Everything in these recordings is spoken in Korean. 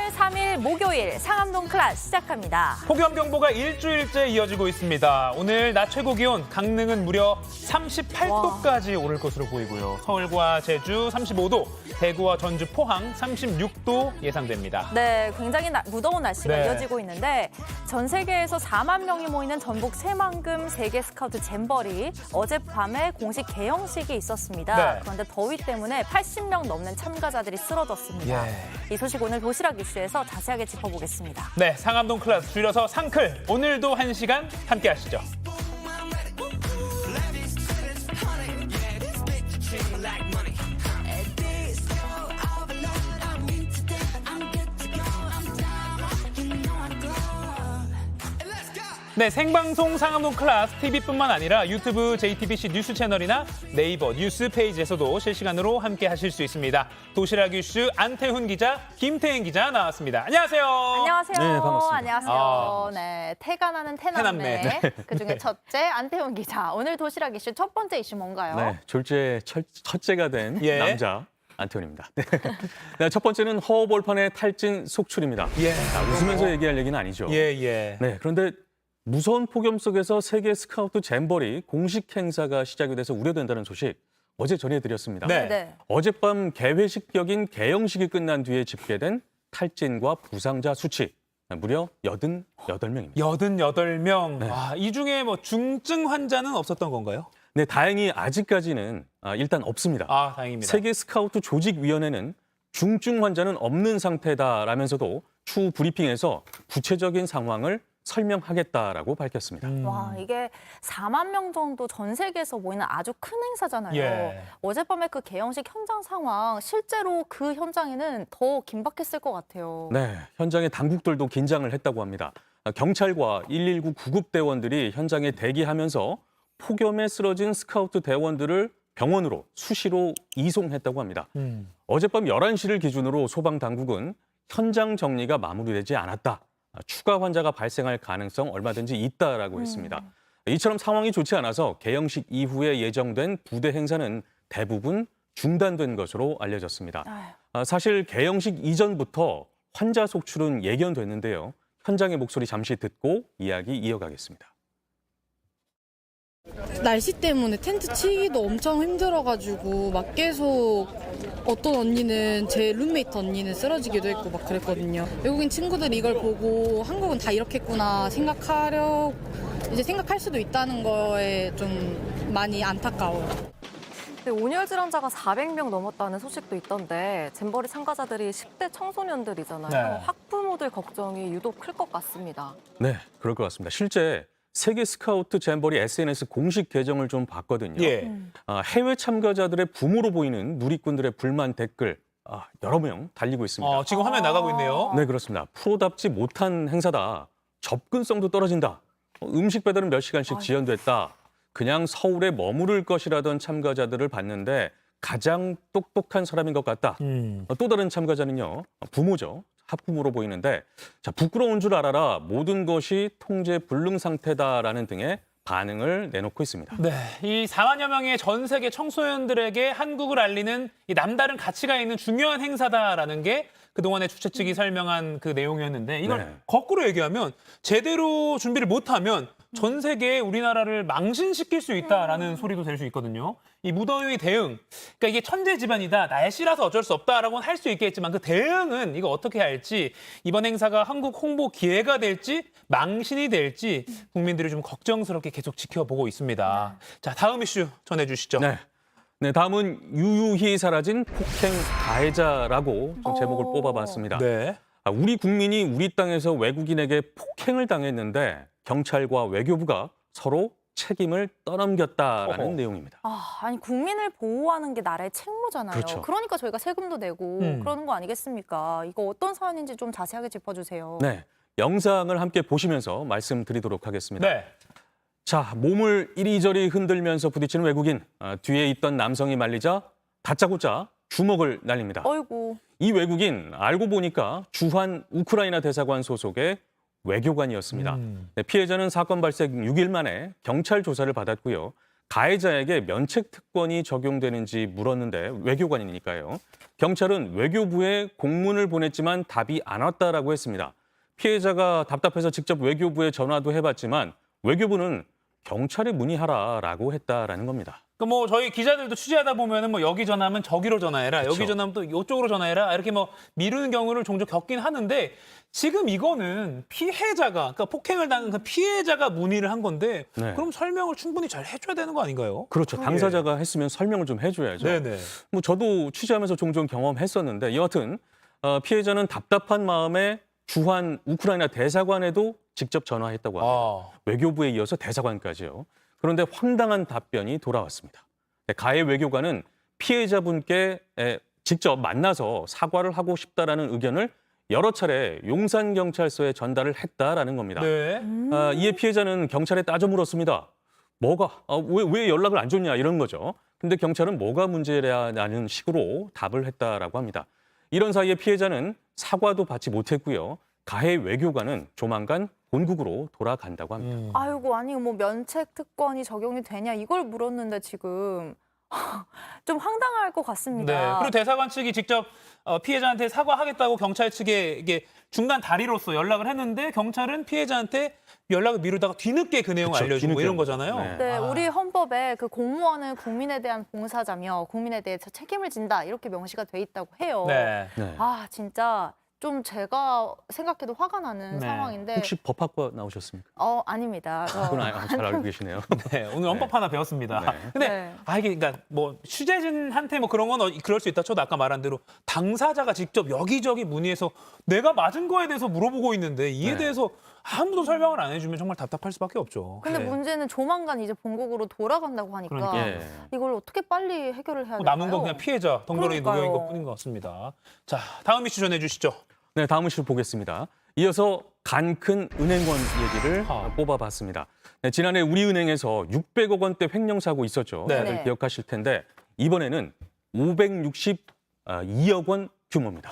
3월 3일 목요일 상암동 클래스 시작합니다. 폭염 경보가 일주일째 이어지고 있습니다. 오늘 낮 최고 기온 강릉은 무려 38도까지 오를 것으로 보이고요. 서울과 제주 35도, 대구와 전주, 포항 36도 예상됩니다. 네, 굉장히 무더운 날씨가 네. 이어지고 있는데 전 세계에서 4만 명이 모이는 전북 새만금 세계 스카우트 잼버리 어젯밤에 공식 개영식이 있었습니다. 네. 그런데 더위 때문에 80명 넘는 참가자들이 쓰러졌습니다. 예. 이 소식 오늘 도시락 이슈에서 자세하게 짚어보겠습니다. 네, 상암동 클래스 줄여서 상클. 오늘도 1시간 함께 하시죠. 네, 생방송 상암동 클래스 TV뿐만 아니라 유튜브 JTBC 뉴스 채널이나 네이버 뉴스 페이지에서도 실시간으로 함께 하실 수 있습니다. 도시락 이슈 안태훈 기자, 김태인 기자 나왔습니다. 안녕하세요. 안녕하세요. 네, 반갑습니다. 안녕하세요. 네, 태가 나는 태남매. 태남매. 그중에 첫째 안태훈 기자. 오늘 도시락 이슈 첫 번째 이슈 뭔가요? 네, 졸지에 첫째가 된 예. 남자 안태훈입니다. 네, 첫 번째는 허허벌판의 탈진 속출입니다. 예. 웃으면서 얘기할 얘기는 아니죠. 예. 네, 그런데 무서운 폭염 속에서 세계 스카우트 잼버리 공식 행사가 시작이 돼서 우려된다는 소식 어제 전해드렸습니다. 네. 네. 어젯밤 개회식격인 개영식이 끝난 뒤에 집계된 탈진과 부상자 수치 무려 88명입니다. 88명. 네. 와, 이 중에 뭐 중증 환자는 없었던 건가요? 네, 다행히 아직까지는 일단 없습니다. 아, 다행입니다. 세계 스카우트 조직위원회는 중증 환자는 없는 상태다라면서도 추후 브리핑에서 구체적인 상황을 설명하겠다라고 밝혔습니다. 와, 이게 4만 명 정도 전 세계에서 모이는 아주 큰 행사잖아요. 예. 어젯밤에 그 개영식 현장 상황, 실제로 그 현장에는 더 긴박했을 것 같아요. 네, 현장의 당국들도 긴장을 했다고 합니다. 경찰과 119 구급대원들이 현장에 대기하면서 폭염에 쓰러진 스카우트 대원들을 병원으로 수시로 이송했다고 합니다. 어젯밤 11시를 기준으로 소방당국은 현장 정리가 마무리되지 않았다. 추가 환자가 발생할 가능성 얼마든지 있다라고 했습니다. 이처럼 상황이 좋지 않아서 개영식 이후에 예정된 부대 행사는 대부분 중단된 것으로 알려졌습니다. 사실 개영식 이전부터 환자 속출은 예견됐는데요. 현장의 목소리 잠시 듣고 이야기 이어가겠습니다. 날씨 때문에 텐트 치기도 엄청 힘들어가지고 막 계속 어떤 언니는 제 룸메이트 언니는 쓰러지기도 했고 막 그랬거든요. 외국인 친구들이 이걸 보고 한국은 다 이렇게 했구나 생각할 수도 있다는 거에 좀 많이 안타까워요. 네, 온열 질환자가 400명 넘었다는 소식도 있던데 잼버리 참가자들이 10대 청소년들이잖아요. 네. 학부모들 걱정이 유독 클 것 같습니다. 네, 그럴 것 같습니다. 실제 세계 스카우트 잼버리 SNS 공식 계정을 좀 봤거든요. 예. 해외 참가자들의 부모로 보이는 누리꾼들의 불만 댓글 여러 명 달리고 있습니다. 지금 화면 나가고 있네요. 네, 그렇습니다. 프로답지 못한 행사다. 접근성도 떨어진다. 음식 배달은 몇 시간씩 지연됐다. 그냥 서울에 머무를 것이라던 참가자들을 봤는데 가장 똑똑한 사람인 것 같다. 또 다른 참가자는요. 부모죠. 학부모로 보이는데 부끄러운 줄 알아라. 모든 것이 통제 불능 상태다라는 등의 반응을 내놓고 있습니다. 네, 이 4만여 명의 전 세계 청소년들에게 한국을 알리는 이 남다른 가치가 있는 중요한 행사다라는 게 그동안에 주최 측이 설명한 그 내용이었는데 이걸 네. 거꾸로 얘기하면 제대로 준비를 못하면 전 세계에 우리나라를 망신시킬 수 있다라는 소리도 될 수 있거든요. 이 무더위 대응, 그러니까 이게 천재 집안이다, 날씨라서 어쩔 수 없다라고는 할 수 있겠지만 그 대응은 이거 어떻게 할지 이번 행사가 한국 홍보 기회가 될지 망신이 될지 국민들이 좀 걱정스럽게 계속 지켜보고 있습니다. 자, 다음 이슈 전해주시죠. 네, 다음은 유유히 사라진 폭행 가해자라고 좀 제목을 뽑아봤습니다. 네. 우리 국민이 우리 땅에서 외국인에게 폭행을 당했는데 경찰과 외교부가 서로 책임을 떠넘겼다라는 어허. 내용입니다. 아니 국민을 보호하는 게 나라의 책무잖아요. 그렇죠. 그러니까 저희가 세금도 내고 그러는 거 아니겠습니까? 이거 어떤 사안인지 좀 자세하게 짚어주세요. 네, 영상을 함께 보시면서 말씀드리도록 하겠습니다. 네. 자, 몸을 이리저리 흔들면서 부딪히는 외국인. 뒤에 있던 남성이 말리자 다짜고짜 주먹을 날립니다. 어이구. 이 외국인 알고 보니까 주한 우크라이나 대사관 소속의 외교관이었습니다. 네, 피해자는 사건 발생 6일 만에 경찰 조사를 받았고요. 가해자에게 면책 특권이 적용되는지 물었는데 외교관이니까요. 경찰은 외교부에 공문을 보냈지만 답이 안 왔다라고 했습니다. 피해자가 답답해서 직접 외교부에 전화도 해봤지만 외교부는 경찰에 문의하라라고 했다라는 겁니다. 뭐 저희 기자들도 취재하다 보면은 뭐 여기 전화하면 저기로 전화해라, 그쵸. 여기 전화하면 또 이쪽으로 전화해라 이렇게 뭐 미루는 경우를 종종 겪긴 하는데 지금 이거는 피해자가 그러니까 폭행을 당한 그 피해자가 문의를 한 건데 네. 그럼 설명을 충분히 잘 해줘야 되는 거 아닌가요? 그렇죠. 당사자가 했으면 설명을 좀 해줘야죠. 네네. 뭐 저도 취재하면서 종종 경험했었는데 여하튼 피해자는 답답한 마음에 주한 우크라이나 대사관에도 직접 전화했다고 합니다. 아, 외교부에 이어서 대사관까지요. 그런데 황당한 답변이 돌아왔습니다. 가해 외교관은 피해자분께 직접 만나서 사과를 하고 싶다라는 의견을 여러 차례 용산경찰서에 전달을 했다라는 겁니다. 네. 이에 피해자는 경찰에 따져 물었습니다. 왜 연락을 안 줬냐 이런 거죠. 근데 경찰은 뭐가 문제라는 식으로 답을 했다라고 합니다. 이런 사이에 피해자는 사과도 받지 못했고요. 가해 외교관은 조만간 본국으로 돌아간다고 합니다. 아이고, 아니 뭐 면책 특권이 적용이 되냐 이걸 물었는데 지금 좀 황당할 것 같습니다. 네. 그리고 대사관 측이 직접 피해자한테 사과하겠다고 경찰 측에 이게 중간 다리로서 연락을 했는데 경찰은 피해자한테 연락을 미루다가 뒤늦게 그 내용을 그쵸, 알려주고 뒤늦게 이런 한 거죠. 거잖아요. 네, 아. 우리 헌법에 그 공무원은 국민에 대한 봉사자며 국민에 대해서 책임을 진다 이렇게 명시가 돼 있다고 해요. 네. 네. 아, 진짜 좀 제가 생각해도 화가 나는 네. 상황인데 혹시 법학과 나오셨습니까? 아닙니다. 그건 잘 알고 계시네요. 네, 오늘 헌법 하나 배웠습니다. 네. 근데 네. 이게 그러니까 뭐 취재진한테 뭐 그런 건 그럴 수 있다. 저도 아까 말한 대로 당사자가 직접 여기저기 문의해서 내가 맞은 거에 대해서 물어보고 있는데 이에 네. 대해서 아무도 설명을 안 해주면 정말 답답할 수밖에 없죠. 근데 네. 문제는 조만간 이제 본국으로 돌아간다고 하니까 그러니까. 예. 이걸 어떻게 빨리 해결을 해야 될까요? 남은 건 그냥 피해자 덩그러니 그러니까요. 놓여인 것뿐인 것 같습니다. 자, 다음 이슈 전해주시죠. 네, 다음 이슈 보겠습니다. 이어서 간큰 은행원 얘기를 아. 뽑아봤습니다. 네, 지난해 우리은행에서 600억 원대 횡령 사고 있었죠. 네. 다들 네. 기억하실 텐데 이번에는 562억 원 규모입니다.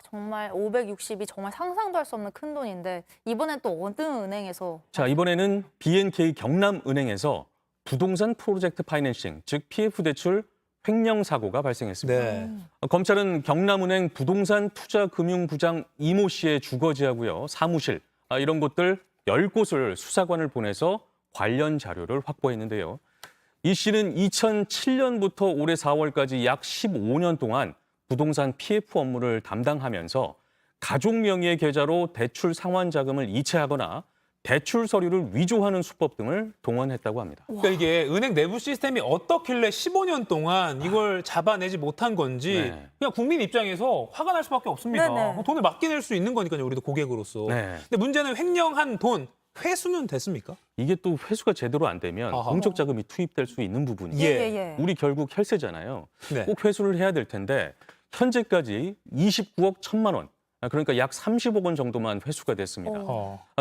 정말 560이 정말 상상도 할 수 없는 큰 돈인데 이번엔 또 어느 은행에서 자, 이번에는 BNK 경남은행에서 부동산 프로젝트 파이낸싱, 즉 PF 대출 횡령 사고가 발생했습니다. 네. 검찰은 경남은행 부동산 투자금융부장 이모 씨의 주거지하고요, 사무실 이런 곳들 10곳을 수사관을 보내서 관련 자료를 확보했는데요. 이 씨는 2007년부터 올해 4월까지 약 15년 동안 부동산 PF 업무를 담당하면서 가족 명의의 계좌로 대출 상환 자금을 이체하거나 대출 서류를 위조하는 수법 등을 동원했다고 합니다. 그러니까 이게 은행 내부 시스템이 어떻길래 15년 동안 이걸 잡아내지 못한 건지 네. 그냥 국민 입장에서 화가 날 수밖에 없습니다. 네네. 뭐 돈을 맡겨낼 수 있는 거니까요, 우리도 고객으로서. 네. 근데 문제는 횡령한 돈 회수는 됐습니까? 이게 또 회수가 제대로 안 되면 아하. 공적 자금이 투입될 수 있는 부분이에요. 예. 우리 결국 혈세잖아요. 네. 꼭 회수를 해야 될 텐데 현재까지 29억 1천만 원, 그러니까 약 30억 원 정도만 회수가 됐습니다.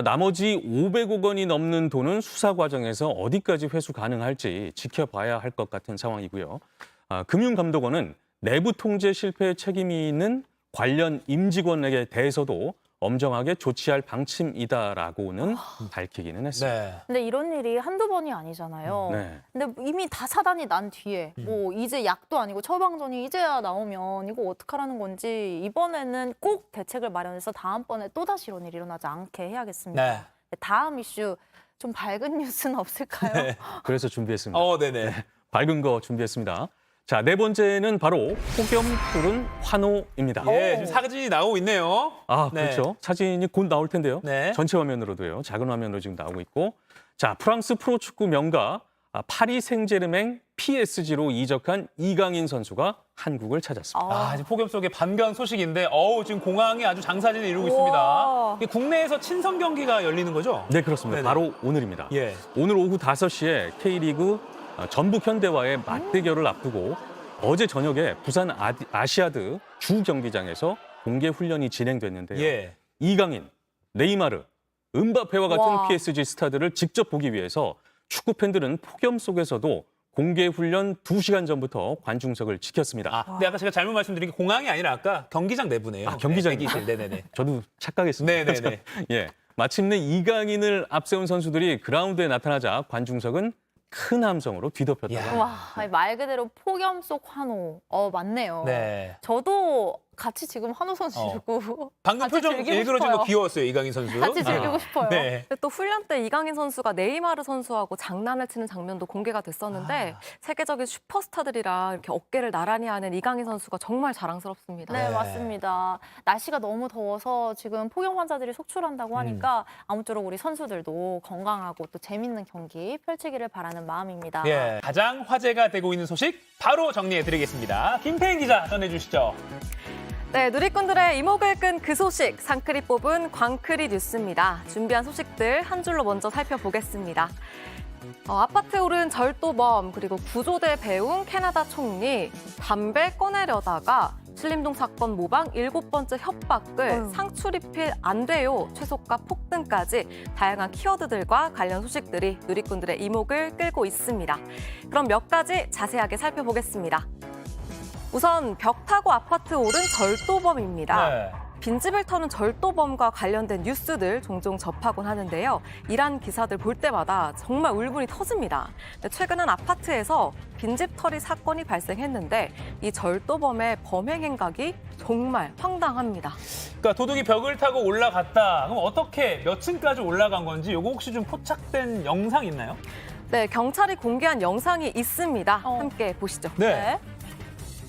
나머지 500억 원이 넘는 돈은 수사 과정에서 어디까지 회수 가능할지 지켜봐야 할 것 같은 상황이고요. 금융감독원은 내부 통제 실패에 책임이 있는 관련 임직원에게 대해서도 엄정하게 조치할 방침이다라고는 밝히기는 했습니다. 네. 근데 이런 일이 한두 번이 아니잖아요. 네. 근데 이미 다 차단이 난 뒤에 뭐 이제 약도 아니고 처방전이 이제야 나오면 이거 어떡하라는 건지 이번에는 꼭 대책을 마련해서 다음번에 또다시 이런 일이 일어나지 않게 해야겠습니다. 네. 다음 이슈 좀 밝은 뉴스는 없을까요? 그래서 준비했습니다. 네네. 밝은 거 준비했습니다. 자, 네 번째는 바로 폭염 푸른 환호입니다. 예, 지금 사진이 나오고 있네요. 아, 네. 그렇죠. 사진이 곧 나올 텐데요. 네. 전체 화면으로도요. 작은 화면으로 지금 나오고 있고. 자, 프랑스 프로축구 명가 파리 생제르맹 PSG로 이적한 이강인 선수가 한국을 찾았습니다. 지금 폭염 속의 반가운 소식인데, 지금 공항에 아주 장사진을 이루고 우와. 있습니다. 이게 국내에서 친선 경기가 열리는 거죠? 네, 그렇습니다. 네네. 바로 오늘입니다. 예. 오늘 오후 5시에 K리그 전북 현대와의 맞대결을 앞두고 어제 저녁에 부산 아시아드 주 경기장에서 공개 훈련이 진행됐는데요. 예. 이강인, 네이마르, 음바페와 같은 와. PSG 스타들을 직접 보기 위해서 축구 팬들은 폭염 속에서도 공개 훈련 2시간 전부터 관중석을 지켰습니다. 근데 아까 제가 잘못 말씀드린 게 공항이 아니라 아까 경기장 내부네요. 경기장입니다. 대기실. 네네네. 저도 착각했습니다. 네네네. 예, 마침내 이강인을 앞세운 선수들이 그라운드에 나타나자 관중석은 큰 함성으로 뒤덮였다고 야. 합니다. 와, 말 그대로 폭염 속 환호. 맞네요. 네. 저도 같이 지금 환호 선수 들고 방금 같이 표정 즐기고 일그러진 싶어요. 거 귀여웠어요, 이강인 선수. 같이 즐기고 싶어요. 네. 근데 또 훈련 때 이강인 선수가 네이마르 선수하고 장난을 치는 장면도 공개가 됐었는데 세계적인 슈퍼스타들이랑 이렇게 어깨를 나란히 하는 이강인 선수가 정말 자랑스럽습니다. 네, 네. 맞습니다. 날씨가 너무 더워서 지금 폭염 환자들이 속출한다고 하니까 아무쪼록 우리 선수들도 건강하고 또 재밌는 경기 펼치기를 바라는 마음입니다. 예, 가장 화제가 되고 있는 소식 바로 정리해드리겠습니다. 김태인 기자 전해주시죠. 네, 누리꾼들의 이목을 끈 그 소식, 상크리 뽑은 광크리 뉴스입니다. 준비한 소식들 한 줄로 먼저 살펴보겠습니다. 아파트에 오른 절도범, 그리고 구조대 배웅 캐나다 총리, 담배 꺼내려다가 신림동 사건 모방 7번째 협박글, 상추리필 안 돼요, 최소가 폭등까지 다양한 키워드들과 관련 소식들이 누리꾼들의 이목을 끌고 있습니다. 그럼 몇 가지 자세하게 살펴보겠습니다. 우선 벽 타고 아파트 오른 절도범입니다. 네. 빈집을 터는 절도범과 관련된 뉴스들 종종 접하곤 하는데요. 이란 기사들 볼 때마다 정말 울분이 터집니다. 최근 한 아파트에서 빈집 털이 사건이 발생했는데 이 절도범의 범행 행각이 정말 황당합니다. 그러니까 도둑이 벽을 타고 올라갔다. 그럼 어떻게 몇 층까지 올라간 건지 요거 혹시 좀 포착된 영상 있나요? 네, 경찰이 공개한 영상이 있습니다. 함께 보시죠. 네.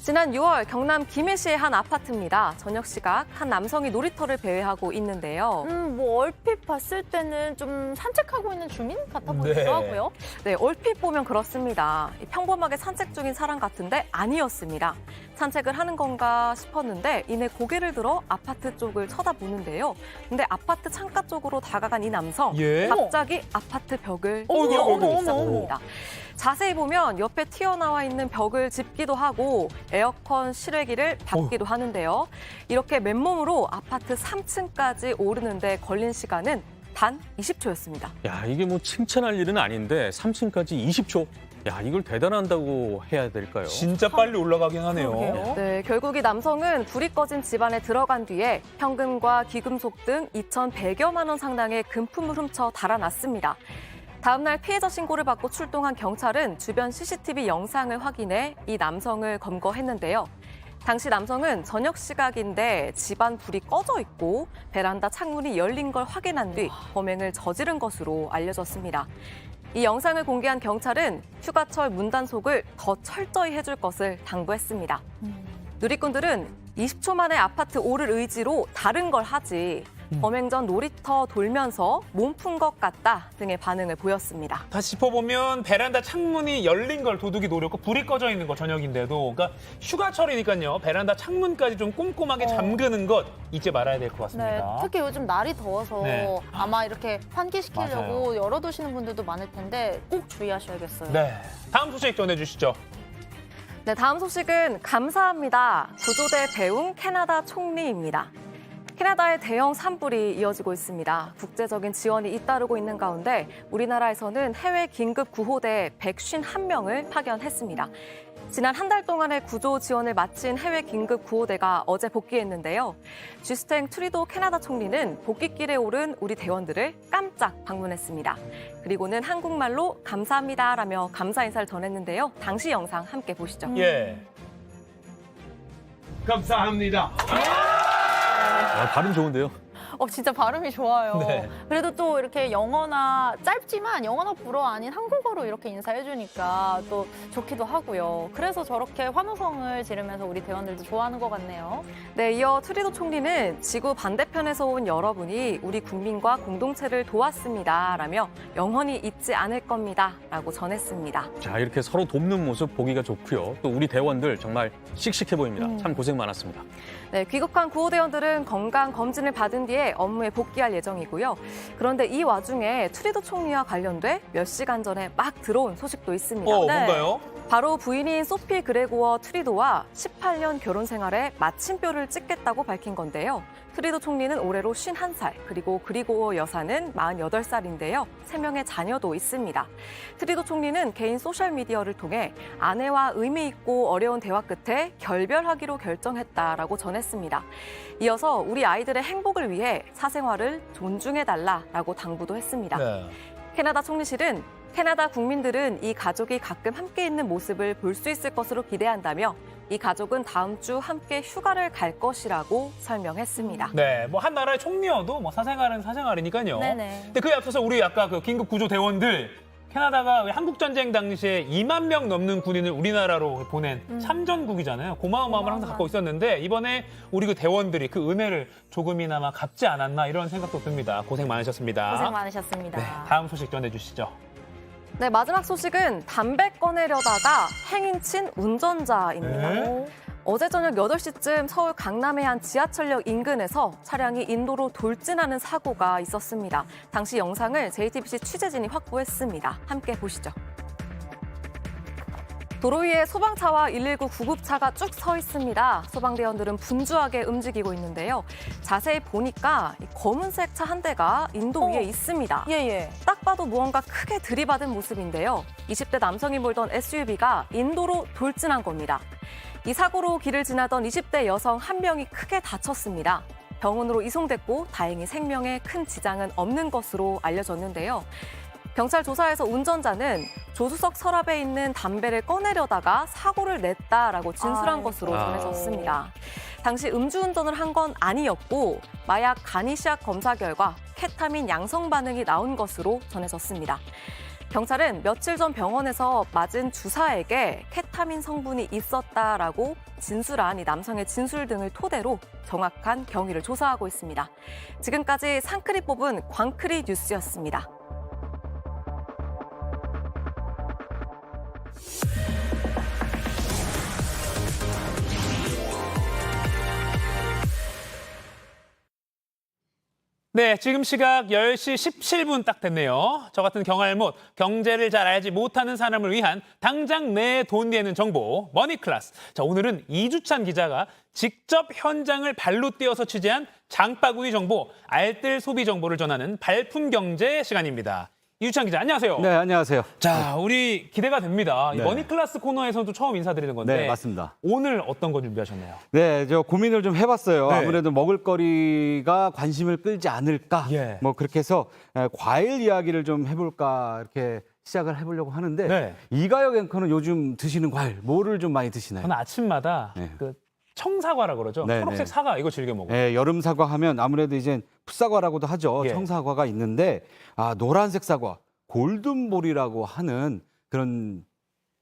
지난 6월 경남 김해시의 한 아파트입니다. 저녁 시각 한 남성이 놀이터를 배회하고 있는데요. 뭐 얼핏 봤을 때는 좀 산책하고 있는 주민 같아 보이기도 네. 하고요. 네, 얼핏 보면 그렇습니다. 평범하게 산책 중인 사람 같은데 아니었습니다. 산책을 하는 건가 싶었는데 이내 고개를 들어 아파트 쪽을 쳐다보는데요. 근데 아파트 창가 쪽으로 다가간 이 남성 예. 갑자기 아파트 벽을 어이구, 뛰어오르기 어이구, 어이구. 시작합니다. 자세히 보면 옆에 튀어나와 있는 벽을 짚기도 하고 에어컨 실외기를 닫기도 하는데요. 이렇게 맨몸으로 아파트 3층까지 오르는데 걸린 시간은 단 20초였습니다. 야, 이게 뭐 칭찬할 일은 아닌데 3층까지 20초. 야, 이걸 대단한다고 해야 될까요? 진짜 빨리 올라가긴 하네요. 그러게요. 네, 결국 이 남성은 불이 꺼진 집안에 들어간 뒤에 현금과 귀금속 등 2,100여만 원 상당의 금품을 훔쳐 달아났습니다. 다음 날 피해자 신고를 받고 출동한 경찰은 주변 CCTV 영상을 확인해 이 남성을 검거했는데요. 당시 남성은 저녁 시각인데 집안 불이 꺼져 있고 베란다 창문이 열린 걸 확인한 뒤 범행을 저지른 것으로 알려졌습니다. 이 영상을 공개한 경찰은 휴가철 문단속을 더 철저히 해줄 것을 당부했습니다. 누리꾼들은 20초 만에 아파트 오를 의지로 다른 걸 하지 범행 전 놀이터 돌면서 몸 푼 것 같다 등의 반응을 보였습니다. 다시 짚어보면 베란다 창문이 열린 걸 도둑이 노렸고 불이 꺼져 있는 거 저녁인데도 그러니까 휴가철이니까요. 베란다 창문까지 좀 꼼꼼하게 잠그는 것 잊지 말아야 될 것 네, 같습니다. 특히 요즘 날이 더워서 네. 아마 이렇게 환기시키려고 맞아요. 열어두시는 분들도 많을 텐데 꼭 주의하셔야겠어요. 네. 다음 소식 전해주시죠. 네, 다음 소식은 감사합니다. 구조대 배웅 캐나다 총리입니다. 캐나다의 대형 산불이 이어지고 있습니다. 국제적인 지원이 잇따르고 있는 가운데 우리나라에서는 해외 긴급 구호대 151명을 파견했습니다. 지난 한 달 동안의 구조 지원을 마친 해외 긴급 구호대가 어제 복귀했는데요. 주스탱 트리도 캐나다 총리는 복귀길에 오른 우리 대원들을 깜짝 방문했습니다. 그리고는 한국말로 감사합니다라며 감사 인사를 전했는데요. 당시 영상 함께 보시죠. 예. 감사합니다. 발음 좋은데요. 진짜 발음이 좋아요. 네. 그래도 또 이렇게 영어나 짧지만 영어나 불어 아닌 한국어로 이렇게 인사해주니까 또 좋기도 하고요. 그래서 저렇게 환호성을 지르면서 우리 대원들도 좋아하는 것 같네요. 네, 이어 트리도 총리는 지구 반대편에서 온 여러분이 우리 국민과 공동체를 도왔습니다라며 영원히 잊지 않을 겁니다라고 전했습니다. 자, 이렇게 서로 돕는 모습 보기가 좋고요. 또 우리 대원들 정말 씩씩해 보입니다. 참 고생 많았습니다. 네, 귀국한 구호대원들은 건강 검진을 받은 뒤에 업무에 복귀할 예정이고요. 그런데 이 와중에 트리도 총리와 관련돼 몇 시간 전에 막 들어온 소식도 있습니다. 네. 뭔가요? 바로 부인인 소피 그레고어 트리도와 18년 결혼 생활에 마침표를 찍겠다고 밝힌 건데요. 트리도 총리는 올해로 51살, 그리고 그리고어 여사는 48살인데요. 3명의 자녀도 있습니다. 트리도 총리는 개인 소셜미디어를 통해 아내와 의미 있고 어려운 대화 끝에 결별하기로 결정했다라고 전했습니다. 이어서 우리 아이들의 행복을 위해 사생활을 존중해달라라고 당부도 했습니다. 네. 캐나다 총리실은 캐나다 국민들은 이 가족이 가끔 함께 있는 모습을 볼 수 있을 것으로 기대한다며 이 가족은 다음 주 함께 휴가를 갈 것이라고 설명했습니다. 네, 뭐 한 나라의 총리여도 뭐 사생활은 사생활이니까요. 네네. 근데 그에 앞서서 우리 아까 그 긴급 구조 대원들 캐나다가 한국 전쟁 당시에 2만 명 넘는 군인을 우리나라로 보낸 참전국이잖아요. 고마운 마음을 항상 갖고 있었는데 이번에 우리 그 대원들이 그 은혜를 조금이나마 갚지 않았나 이런 생각도 듭니다. 고생 많으셨습니다. 고생 많으셨습니다. 네, 다음 소식 전해주시죠. 네, 마지막 소식은 담배 꺼내려다가 행인 친 운전자입니다. 네. 어제 저녁 8시쯤 서울 강남의 한 지하철역 인근에서 차량이 인도로 돌진하는 사고가 있었습니다. 당시 영상을 JTBC 취재진이 확보했습니다. 함께 보시죠. 도로 위에 소방차와 119 구급차가 쭉 서 있습니다. 소방대원들은 분주하게 움직이고 있는데요. 자세히 보니까 이 검은색 차 한 대가 인도 위에 있습니다. 예예. 딱 봐도 무언가 크게 들이받은 모습인데요. 20대 남성이 몰던 SUV가 인도로 돌진한 겁니다. 이 사고로 길을 지나던 20대 여성 한 명이 크게 다쳤습니다. 병원으로 이송됐고 다행히 생명에 큰 지장은 없는 것으로 알려졌는데요. 경찰 조사에서 운전자는 조수석 서랍에 있는 담배를 꺼내려다가 사고를 냈다라고 진술한 것으로 전해졌습니다. 당시 음주운전을 한 건 아니었고 마약 간이시약 검사 결과 케타민 양성 반응이 나온 것으로 전해졌습니다. 경찰은 며칠 전 병원에서 맞은 주사에게 케타민 성분이 있었다라고 진술한 이 남성의 진술 등을 토대로 정확한 경위를 조사하고 있습니다. 지금까지 상크리 뽑은 광크리 뉴스였습니다. 네, 지금 시각 10시 17분 딱 됐네요. 저 같은 경알못, 경제를 잘 알지 못하는 사람을 위한 당장 내 돈 되는 정보, 머니클래스. 자, 오늘은 이주찬 기자가 직접 현장을 발로 뛰어서 취재한 장바구니 정보, 알뜰 소비 정보를 전하는 발품 경제 시간입니다. 이주찬 기자, 안녕하세요. 네, 안녕하세요. 자, 우리 기대가 됩니다. 이 네. 머니클래스 코너에서도 처음 인사드리는 건데 네, 맞습니다. 오늘 어떤 거 준비하셨나요? 네, 저 고민을 좀 해봤어요. 네. 아무래도 먹을거리가 관심을 끌지 않을까. 예. 뭐 그렇게 해서 과일 이야기를 좀 해볼까 이렇게 시작을 해보려고 하는데 네. 이가혁 앵커는 요즘 드시는 과일 뭐를 좀 많이 드시나요? 저는 아침마다 네. 그 청사과라 그러죠. 네, 초록색 네. 사과 이거 즐겨 먹어요. 네, 여름 사과 하면 아무래도 이제 풋사과라고도 하죠. 예. 청사과가 있는데 노란색 사과, 골든볼이라고 하는 그런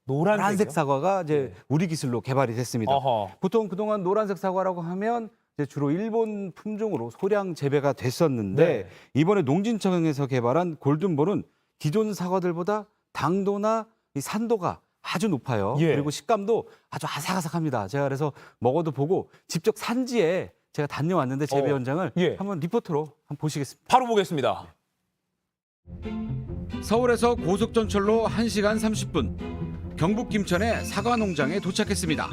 노란색 사과가 이제 우리 기술로 개발이 됐습니다. 어허. 보통 그동안 노란색 사과라고 하면 이제 주로 일본 품종으로 소량 재배가 됐었는데 네. 이번에 농진청에서 개발한 골든볼은 기존 사과들보다 당도나 이 산도가 아주 높아요. 예. 그리고 식감도 아주 아삭아삭합니다. 제가 그래서 먹어도 보고 직접 산지에 제가 다녀왔는데 재배 현장을 예. 한번 리포트로 한번 보시겠습니다. 바로 보겠습니다. 서울에서 고속전철로 1시간 30분, 경북 김천의 사과 농장에 도착했습니다.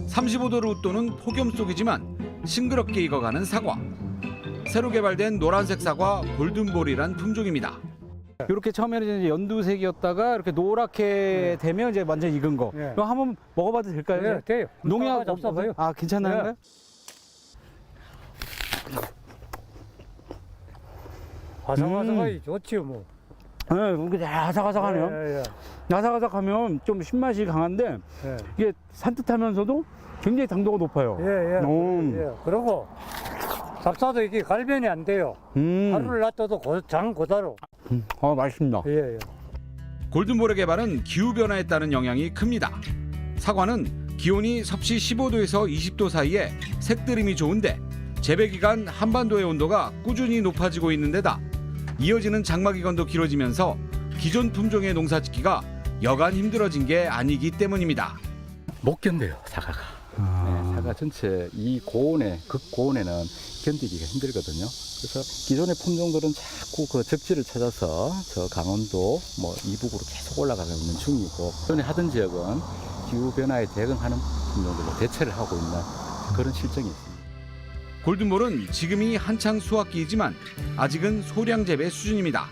35도를 웃도는 폭염 속이지만 싱그럽게 익어가는 사과. 새로 개발된 노란색 사과 골든볼이란 품종입니다. 이렇게 처음에는 이제 연두색이었다가 이렇게 노랗게 되면 이제 완전 익은 거. 예. 그럼 한번 먹어봐도 될까요? 네, 돼요. 농약 잡숴봐요. 아, 괜찮나요? 네. 아삭아삭하기 좋지요, 뭐. 네, 이렇게 아삭아삭하네요. 예, 예, 아삭아삭하면 좀 신맛이 강한데 예. 이게 산뜻하면서도 굉장히 당도가 높아요. 예, 예. 오. 예. 그리고 잡사도 이게 갈변이 안 돼요. 하루를 놔둬도 장 고다로. 맛있습니다. 예, 예. 골든볼의 개발은 기후변화에 따른 영향이 큽니다. 사과는 기온이 섭씨 15도에서 20도 사이에 색들임이 좋은데 재배 기간 한반도의 온도가 꾸준히 높아지고 있는 데다 이어지는 장마 기간도 길어지면서 기존 품종의 농사짓기가 여간 힘들어진 게 아니기 때문입니다. 못 견뎌요, 사과가. 네, 사과 전체 이 고온에, 극고온에는 견디기가 힘들거든요. 그래서 기존의 품종들은 자꾸 그 적지를 찾아서 저 강원도 뭐 이북으로 계속 올라가고 있는 중이고, 전에 하던 지역은 기후변화에 대응하는 품종들로 대체를 하고 있는 그런 실정이 있습니다. 골든볼은 지금이 한창 수확기이지만 아직은 소량 재배 수준입니다.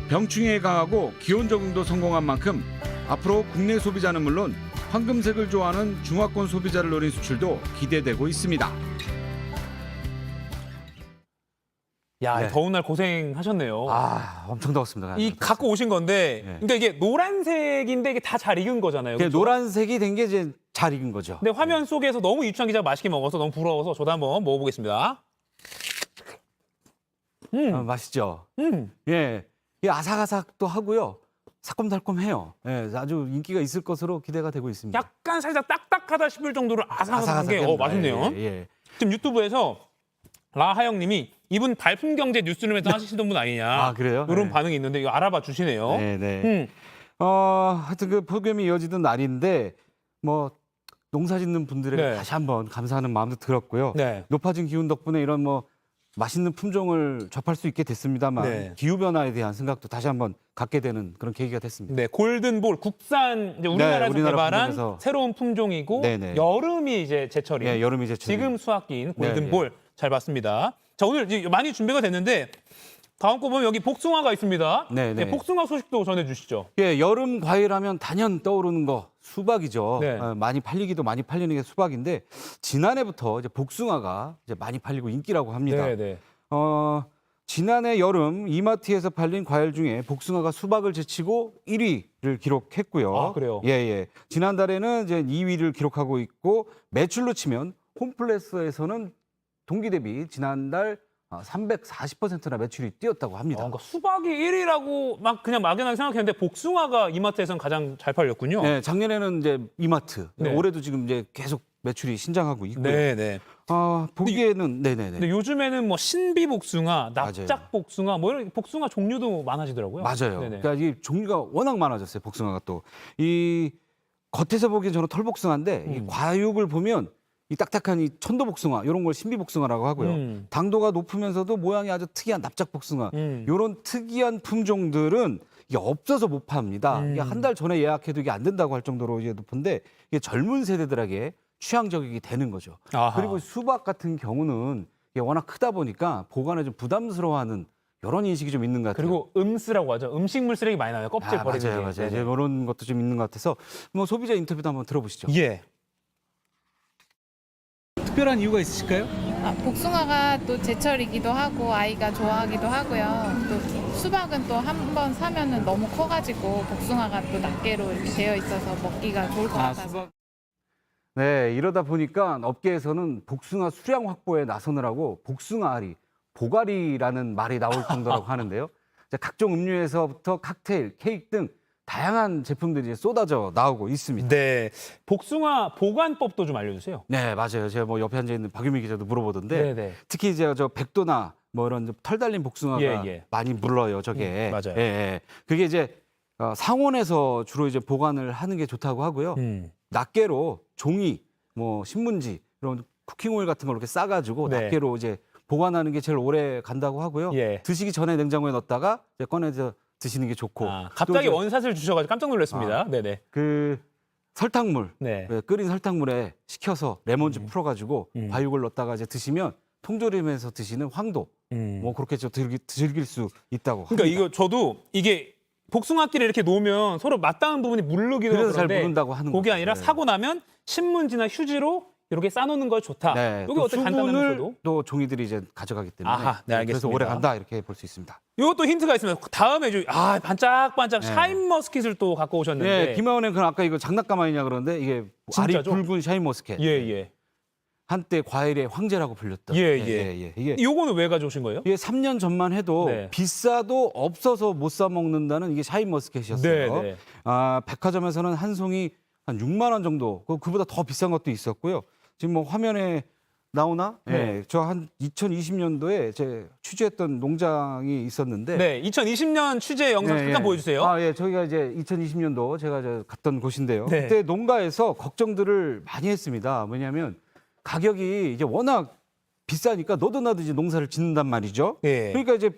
병충해에 강하고 기온 적응도 성공한 만큼 앞으로 국내 소비자는 물론 황금색을 좋아하는 중화권 소비자를 노린 수출도 기대되고 있습니다. 야, 네. 더운 날 고생하셨네요. 엄청 더웠습니다. 이 갖고 오신 건데, 네. 그러니까 이게 노란색인데 이게 다 잘 익은 거잖아요. 그냥 그렇죠? 노란색이 된 게 이제 잘 익은 거죠. 근데 화면 속에서 너무 이주찬 기자가 맛있게 먹어서 너무 부러워서 저도 한번 먹어보겠습니다. 맛있죠. 예, 이게 아삭아삭도 하고요. 새콤달콤해요. 예, 아주 인기가 있을 것으로 기대가 되고 있습니다. 약간 살짝 딱딱하다 싶을 정도로 아삭아삭한 게 아삭아삭합니다. 맛있네요. 예, 예. 지금 유튜브에서 라하영님이 이분 발품경제 뉴스룸에서 하시던 분 아니냐. 아, 그래요? 이런 네. 반응이 있는데 이거 알아봐 주시네요. 네, 네. 하여튼 그 폭염이 이어지던 날인데 뭐 농사 짓는 분들에게 네. 다시 한번 감사하는 마음도 들었고요. 네. 높아진 기온 덕분에 이런 뭐 맛있는 품종을 접할 수 있게 됐습니다만 네. 기후 변화에 대한 생각도 다시 한번 갖게 되는 그런 계기가 됐습니다. 네, 골든볼 국산 이제 우리나라에서 우리나라 개발한 품종에서. 새로운 품종이고 네네. 여름이 이제 제철인 예, 여름이 제철. 지금 수확기인 골든볼 잘 봤습니다. 자, 오늘 이제 많이 준비가 됐는데 다음 거 보면 여기 복숭아가 있습니다. 네네. 네, 복숭아 소식도 전해주시죠. 예, 여름 과일하면 단연 떠오르는 거 수박이죠. 네. 많이 팔리기도 많이 팔리는 게 수박인데 지난해부터 이제 복숭아가 이제 많이 팔리고 인기라고 합니다. 네, 네. 지난해 여름 이마트에서 팔린 과일 중에 복숭아가 수박을 제치고 1위를 기록했고요. 아, 그래요? 예, 예. 지난달에는 이제 2위를 기록하고 있고 매출로 치면 홈플러스에서는 동기 대비 지난달 340%나 매출이 뛰었다고 합니다. 그러니까 수박이 1위라고 막 그냥 막연하게 생각했는데 복숭아가 이마트에서는 가장 잘 팔렸군요. 네, 작년에는 이제 이마트, 네. 올해도 지금 이제 계속 매출이 신장하고 있고요. 네, 네. 보기에는 네네네. 근데 요즘에는 뭐 신비 복숭아, 납작 맞아요. 복숭아 뭐 이런 복숭아 종류도 많아지더라고요. 맞아요. 네네. 그러니까 이 종류가 워낙 많아졌어요. 복숭아가 또 이 겉에서 보기엔 저는 털복숭아인데 이 과육을 보면 이 딱딱한 이 천도복숭아 이런 걸 신비복숭아라고 하고요. 당도가 높으면서도 모양이 아주 특이한 납작복숭아 이런 특이한 품종들은 이게 없어서 못 팝니다. 이게 한 달 전에 예약해도 이게 안 된다고 할 정도로 이게 높은데 이게 젊은 세대들에게 취향적이게 되는 거죠. 아하. 그리고 수박 같은 경우는 이게 워낙 크다 보니까 보관에 좀 부담스러워하는 이런 인식이 좀 있는 것 같아요. 그리고 음쓰라고 하죠. 음식물 쓰레기 많이 나와요. 껍질 버리는 게. 맞아요, 맞아요. 네네. 이제 이런 것도 좀 있는 것 같아서 뭐 소비자 인터뷰도 한번 들어보시죠. 예. 특별한 이유가 있으실까요? 복숭아가 또 제철이기도 하고 아이가 좋아하기도 하고요. 또 수박은 또 한 번 사면은 너무 커가지고 복숭아가 또 낱개로 이렇게 되어 있어서 먹기가 좋을 것 같아서. 네, 이러다 보니까 업계에서는 복숭아 수량 확보에 나서느라고 복숭아알이, 보가리라는 말이 나올 정도라고 하는데요. 이제 각종 음료에서부터 칵테일, 케이크 등 다양한 제품들이 쏟아져 나오고 있습니다. 네. 복숭아 보관법도 좀 알려주세요. 네, 맞아요. 제가 뭐 옆에 앉아 있는 박유미 기자도 물어보던데 네네. 특히 이제 저 백도나 뭐 이런 털 달린 복숭아가 예. 많이 물러요, 저게. 맞아요. 예, 예. 그게 이제 상온에서 주로 이제 보관을 하는 게 좋다고 하고요. 낱개로 종이, 뭐 신문지 이런 쿠킹 오일 같은 걸 이렇게 싸가지고 네. 낱개로 이제 보관하는 게 제일 오래 간다고 하고요. 예. 드시기 전에 냉장고에 넣었다가 이제 꺼내서 드시는 게 좋고. 갑자기 또 원샷을 주셔가지고 깜짝 놀랐습니다. 네네. 그 설탕물, 네. 끓인 설탕물에 식혀서 레몬즙 풀어가지고 과육을 넣었다가 이제 드시면 통조림에서 드시는 황도, 뭐 그렇게 좀 즐길 수 있다고 합니다. 그러니까 이거 저도 이게 복숭아끼리 이렇게 놓으면 서로 맞닿은 부분이 무르기도 그래서 잘 그런데 무른다고 하는 그게 거죠. 아니라 네. 사고 나면 신문지나 휴지로 이렇게 싸놓는 거 좋다. 네, 이게 또 어떻게 간단하면서도. 수분을 또 종이들이 이제 가져가기 때문에 아하, 네, 알겠습니다. 그래서 오래 간다 이렇게 볼 수 있습니다. 이것도 힌트가 있습니다. 다음에 반짝반짝 네. 샤인머스킷을 또 갖고 오셨는데. 네, 김하원은 그럼 아까 이거 장난감 아니냐 그러는데 이게 알이 진짜죠? 붉은 샤인머스켓. 예. 한때 과일의 황제라고 불렸던. 예. 이게 요거는 왜 가져오신 거예요? 이게 3년 전만 해도 네. 비싸도 없어서 못 사 먹는다는 이게 샤인머스켓이었어요. 네. 백화점에서는 한 송이 한 6만 원 정도, 그보다 더 비싼 것도 있었고요. 지금 뭐 화면에 나오나? 네. 저 한 2020년도에 제 취재했던 농장이 있었는데. 네, 2020년 취재 영상 잠깐 보여주세요. 저희가 이제 2020년도 제가 갔던 곳인데요. 네. 그때 농가에서 걱정들을 많이 했습니다. 뭐냐면 가격이 이제 워낙 비싸니까 너도 나도 이제 농사를 짓는단 말이죠. 예. 그러니까 이제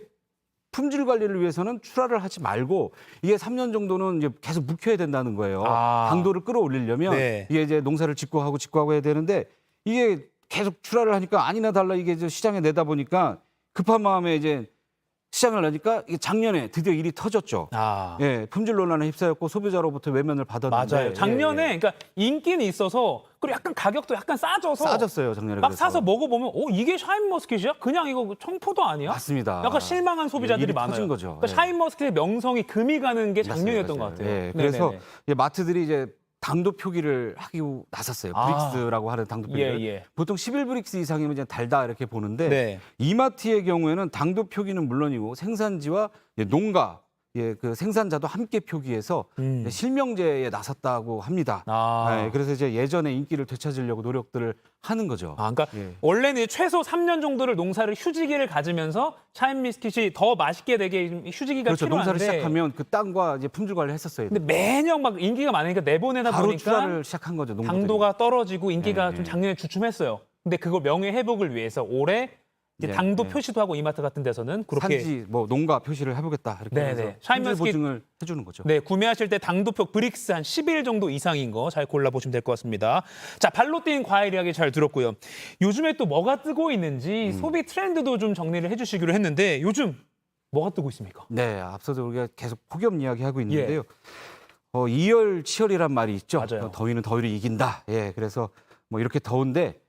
품질 관리를 위해서는 출하를 하지 말고 이게 3년 정도는 이제 계속 묵혀야 된다는 거예요. 당도를 끌어올리려면 네. 이게 이제 농사를 짓고 하고 해야 되는데 이게 계속 출하를 하니까 아니나 달라 이게 이제 시장에 내다 보니까 급한 마음에 이제 시장을 하니까 이게 작년에 드디어 일이 터졌죠. 아. 예, 품질 논란에 휩싸였고 소비자로부터 외면을 받았는데 맞아요. 작년에 예, 그러니까 인기는 있어서 그리고 약간 가격도 약간 싸져서 싸졌어요 작년에. 막 그래서. 사서 먹어보면 이게 샤인머스켓이야? 그냥 이거 청포도 아니야? 맞습니다. 약간 실망한 소비자들이 일이 많아요. 터진 거죠. 그러니까 예. 샤인머스켓의 명성이 금이 가는 게 작년이었던 맞아요. 것 같아요. 예, 그래서 네네네. 이제 마트들이 이제 당도 표기를 하기 나섰어요. 아. 브릭스라고 하는 당도 표기를. 예. 보통 11브릭스 이상이면 이제 달다 이렇게 보는데 네. 이마트의 경우에는 당도 표기는 물론이고 생산지와 이제 농가 그 생산자도 함께 표기해서 실명제에 나섰다고 합니다. 예, 그래서 이제 예전에 인기를 되찾으려고 노력들을 하는 거죠. 그러니까 예. 원래는 최소 3년 정도를 농사를 휴지기를 가지면서 샤인머스켓이 더 맛있게 되게 휴지기가 그렇죠. 필요한데 농사를 시작하면 그 땅과 이제 품질 관리를 했었어요. 근데 매년 막 인기가 많으니까 내보내다 바로 보니까 출하를 시작한 거죠. 농가들이. 당도가 떨어지고 인기가 네, 좀 네. 작년에 주춤했어요. 근데 그걸 명예 회복을 위해서 올해 이제 네, 당도 네. 표시도 하고 이마트 같은 데서는 그렇게 산지 뭐 농가 표시를 해보겠다 이렇게 네, 해서 네. 품질 샤인머스켓- 보증을 해주는 거죠. 네, 구매하실 때 당도표 브릭스 한 10일 정도 이상인 거 잘 골라보시면 될 것 같습니다. 자, 발로 뛴 과일 이야기 잘 들었고요. 요즘에 또 뭐가 뜨고 있는지 소비 트렌드도 좀 정리를 해주시기로 했는데 요즘 뭐가 뜨고 있습니까? 네, 앞서도 우리가 계속 폭염 이야기하고 있는데요. 예. 이열치열이란 말이 있죠. 맞아요. 더위는 더위를 이긴다. 예, 그래서 뭐 이렇게 더운데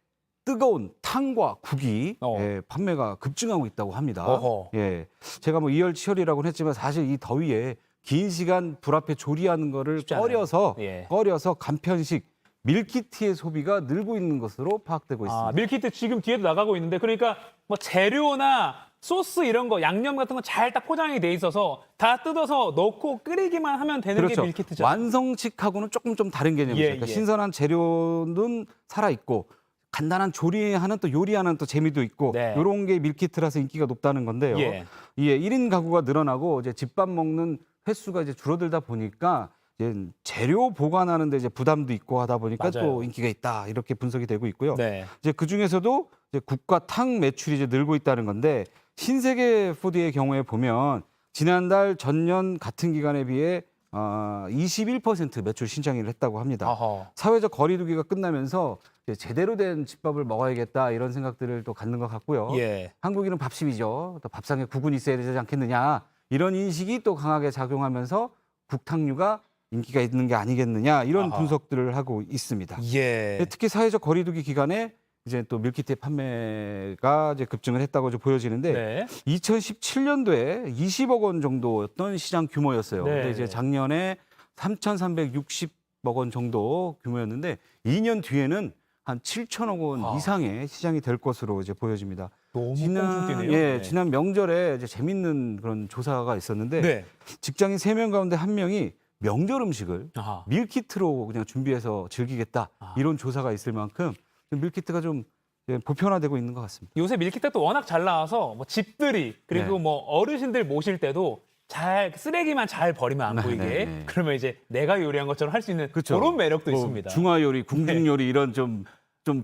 뜨거운 탕과 국이 예, 판매가 급증하고 있다고 합니다. 어허. 예, 제가 뭐 이열치열이라고는 했지만 사실 이 더위에 긴 시간 불 앞에 조리하는 거를 쉽지 않아요. 예. 꺼려서 간편식 밀키트의 소비가 늘고 있는 것으로 파악되고 있습니다. 밀키트 지금 뒤에도 나가고 있는데 그러니까 뭐 재료나 소스 이런 거 양념 같은 거 잘 딱 포장이 돼 있어서 다 뜯어서 넣고 끓이기만 하면 되는 그렇죠. 게 밀키트죠. 완성식하고는 조금 좀 다른 개념이죠. 예, 그러니까 예. 신선한 재료는 살아 있고 간단한 조리하는 또 요리하는 또 재미도 있고 네. 이런 게 밀키트라서 인기가 높다는 건데요. 예. 1인 가구가 늘어나고 이제 집밥 먹는 횟수가 이제 줄어들다 보니까 이제 재료 보관하는데 이제 부담도 있고 하다 보니까 맞아요. 또 인기가 있다 이렇게 분석이 되고 있고요. 네. 이제 그 중에서도 이제 국과 탕 매출이 이제 늘고 있다는 건데 신세계 푸드의 경우에 보면 지난달 전년 같은 기간에 비해 21% 매출 신장을 했다고 합니다. 아하. 사회적 거리두기가 끝나면서 이제 제대로 된 집밥을 먹어야겠다 이런 생각들을 또 갖는 것 같고요. 예. 한국인은 밥심이죠. 또 밥상에 국은 있어야 되지 않겠느냐 이런 인식이 또 강하게 작용하면서 국탕류가 인기가 있는 게 아니겠느냐 이런 아하. 분석들을 하고 있습니다. 예. 특히 사회적 거리두기 기간에 이제 또 밀키트의 판매가 이제 급증을 했다고 좀 보여지는데 네. 2017년도에 20억 원 정도였던 시장 규모였어요. 네. 근데 이제 작년에 3,360억 원 정도 규모였는데 2년 뒤에는 한 7천억 원 이상의 시장이 될 것으로 이제 보여집니다. 너무 뻥뻥 뛰네요. 예, 네. 지난 명절에 이제 재밌는 그런 조사가 있었는데 네. 직장인 3명 가운데 1명이 명절 음식을 아하. 밀키트로 그냥 준비해서 즐기겠다 이런 조사가 있을 만큼 밀키트가 좀 보편화되고 있는 것 같습니다. 요새 밀키트도 워낙 잘 나와서 뭐 집들이 그리고 네. 뭐 어르신들 모실 때도 잘 쓰레기만 잘 버리면 안 네, 보이게 네, 네. 그러면 이제 내가 요리한 것처럼 할 수 있는 그렇죠. 그런 매력도 뭐 있습니다. 중화 요리, 궁중 요리 이런 좀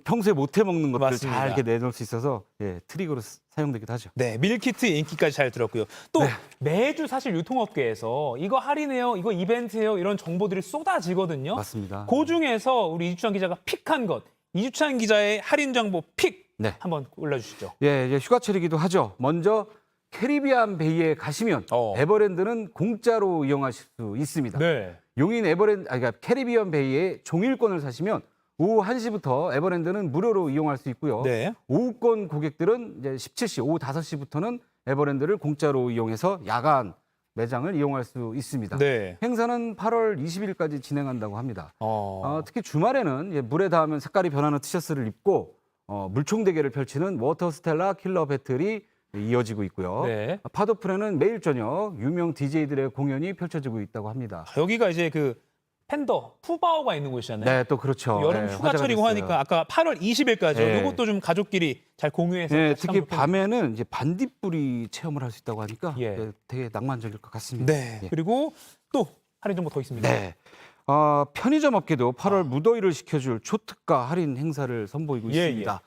평소에 못 해 먹는 것들 맞습니다. 잘 이렇게 내놓을 수 있어서 트릭으로 사용되기도 하죠. 네, 밀키트 인기까지 잘 들었고요. 또 네. 매주 사실 유통업계에서 이거 할인해요, 이거 이벤트해요 이런 정보들이 쏟아지거든요. 맞습니다. 그 중에서 우리 이주찬 기자가 픽한 것, 이주찬 기자의 할인 정보 픽 네. 한번 올려주시죠. 예, 이제 휴가철이기도 하죠. 먼저 캐리비안 베이에 가시면 에버랜드는 공짜로 이용하실 수 있습니다. 네. 용인 그러니까 캐리비안 베이에 종일권을 사시면 오후 1시부터 에버랜드는 무료로 이용할 수 있고요. 네. 오후권 고객들은 이제 17시, 오후 5시부터는 에버랜드를 공짜로 이용해서 야간 매장을 이용할 수 있습니다. 네. 행사는 8월 20일까지 진행한다고 합니다. 특히 주말에는 이제 물에 닿으면 색깔이 변하는 티셔츠를 입고 물총 대결을 펼치는 워터 스텔라 킬러 배틀이 이어지고 있고요. 네. 파도풀에는 매일 저녁 유명 DJ들의 공연이 펼쳐지고 있다고 합니다. 여기가 이제 그 팬더 푸바오가 있는 곳이잖아요. 네, 또 그렇죠. 여름 네, 휴가철이고 화제가 하니까 아까 8월 20일까지 네. 이것도 좀 가족끼리 잘 공유해서 네, 같이 특히 한번 밤에는 이제 반딧불이 체험을 할 수 있다고 하니까 예. 되게 낭만적일 것 같습니다. 네. 예. 그리고 또 할인 정보 더 있습니다. 네. 편의점 업계도 8월 무더위를 식혀줄 초특가 할인 행사를 선보이고 예, 있습니다.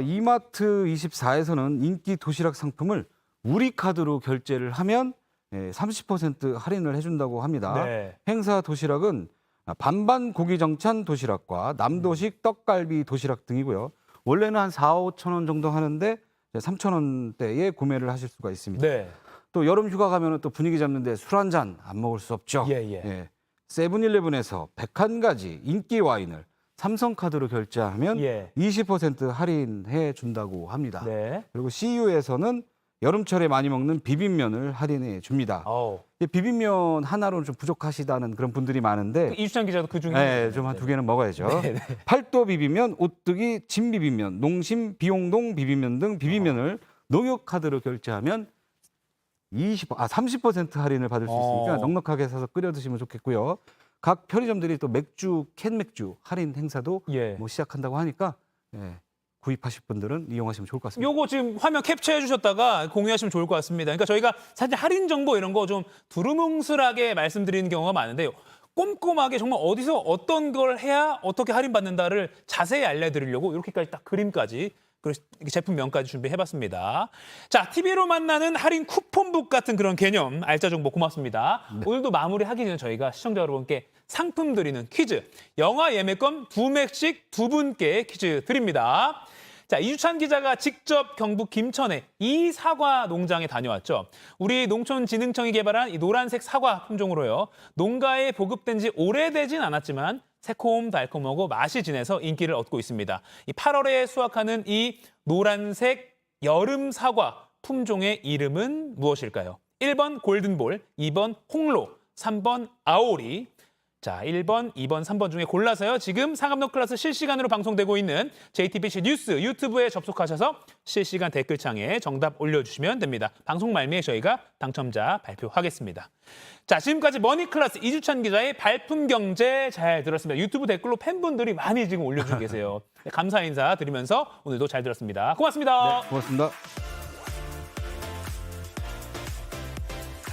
이마트 24에서는 인기 도시락 상품을 우리 카드로 결제를 하면 30% 할인을 해준다고 합니다. 네. 행사 도시락은 반반 고기 정찬 도시락과 남도식 떡갈비 도시락 등이고요. 원래는 한 4, 5천 원 정도 하는데 3,000원대에 구매를 하실 수가 있습니다. 네. 또 여름 휴가 가면은 또 분위기 잡는데 술 한 잔 안 먹을 수 없죠. 예. 세븐일레븐에서 101가지 인기 와인을 삼성카드로 결제하면 예. 20% 할인해 준다고 합니다. 네. 그리고 CU에서는 여름철에 많이 먹는 비빔면을 할인해 줍니다. 비빔면 하나로는 좀 부족하시다는 그런 분들이 많은데 이주찬 기자도 그 중에 네, 좀 한 2개는 먹어야죠. 팔도 비빔면, 오뚜기, 진비빔면, 농심, 비용동 비빔면 등 비빔면을 농협카드로 결제하면 30% 할인을 받을 수 있으니까 넉넉하게 사서 끓여 드시면 좋겠고요. 각 편의점들이 또 맥주, 캔 맥주 할인 행사도 뭐 시작한다고 하니까 구입하실 분들은 이용하시면 좋을 것 같습니다. 요거 지금 화면 캡처해 주셨다가 공유하시면 좋을 것 같습니다. 그러니까 저희가 사실 할인 정보 이런 거 좀 두루뭉술하게 말씀드리는 경우가 많은데요. 꼼꼼하게 정말 어디서 어떤 걸 해야 어떻게 할인받는다를 자세히 알려드리려고 이렇게까지 딱 그림까지 제품명까지 준비해봤습니다. 자, TV로 만나는 할인 쿠폰북 같은 그런 개념, 알짜 정보 고맙습니다. 오늘도 마무리하기 전에 저희가 시청자 여러분께 상품 드리는 퀴즈, 영화 예매권 2맥씩 2분께 퀴즈 드립니다. 자, 이주찬 기자가 직접 경북 김천의 이 사과 농장에 다녀왔죠. 우리 농촌진흥청이 개발한 이 노란색 사과 품종으로요. 농가에 보급된 지 오래되진 않았지만 새콤달콤하고 맛이 진해서 인기를 얻고 있습니다. 이 8월에 수확하는 이 노란색 여름 사과 품종의 이름은 무엇일까요? 1번 골든볼, 2번 홍로, 3번 아오리. 자, 1번, 2번, 3번 중에 골라서요. 지금 상암로 클래스 실시간으로 방송되고 있는 JTBC 뉴스 유튜브에 접속하셔서 실시간 댓글창에 정답 올려주시면 됩니다. 방송 말미에 저희가 당첨자 발표하겠습니다. 자, 지금까지 머니클래스 이주찬 기자의 발품 경제 잘 들었습니다. 유튜브 댓글로 팬분들이 많이 지금 올려주고 계세요. 네, 감사 인사 드리면서 오늘도 잘 들었습니다. 고맙습니다. 네, 고맙습니다.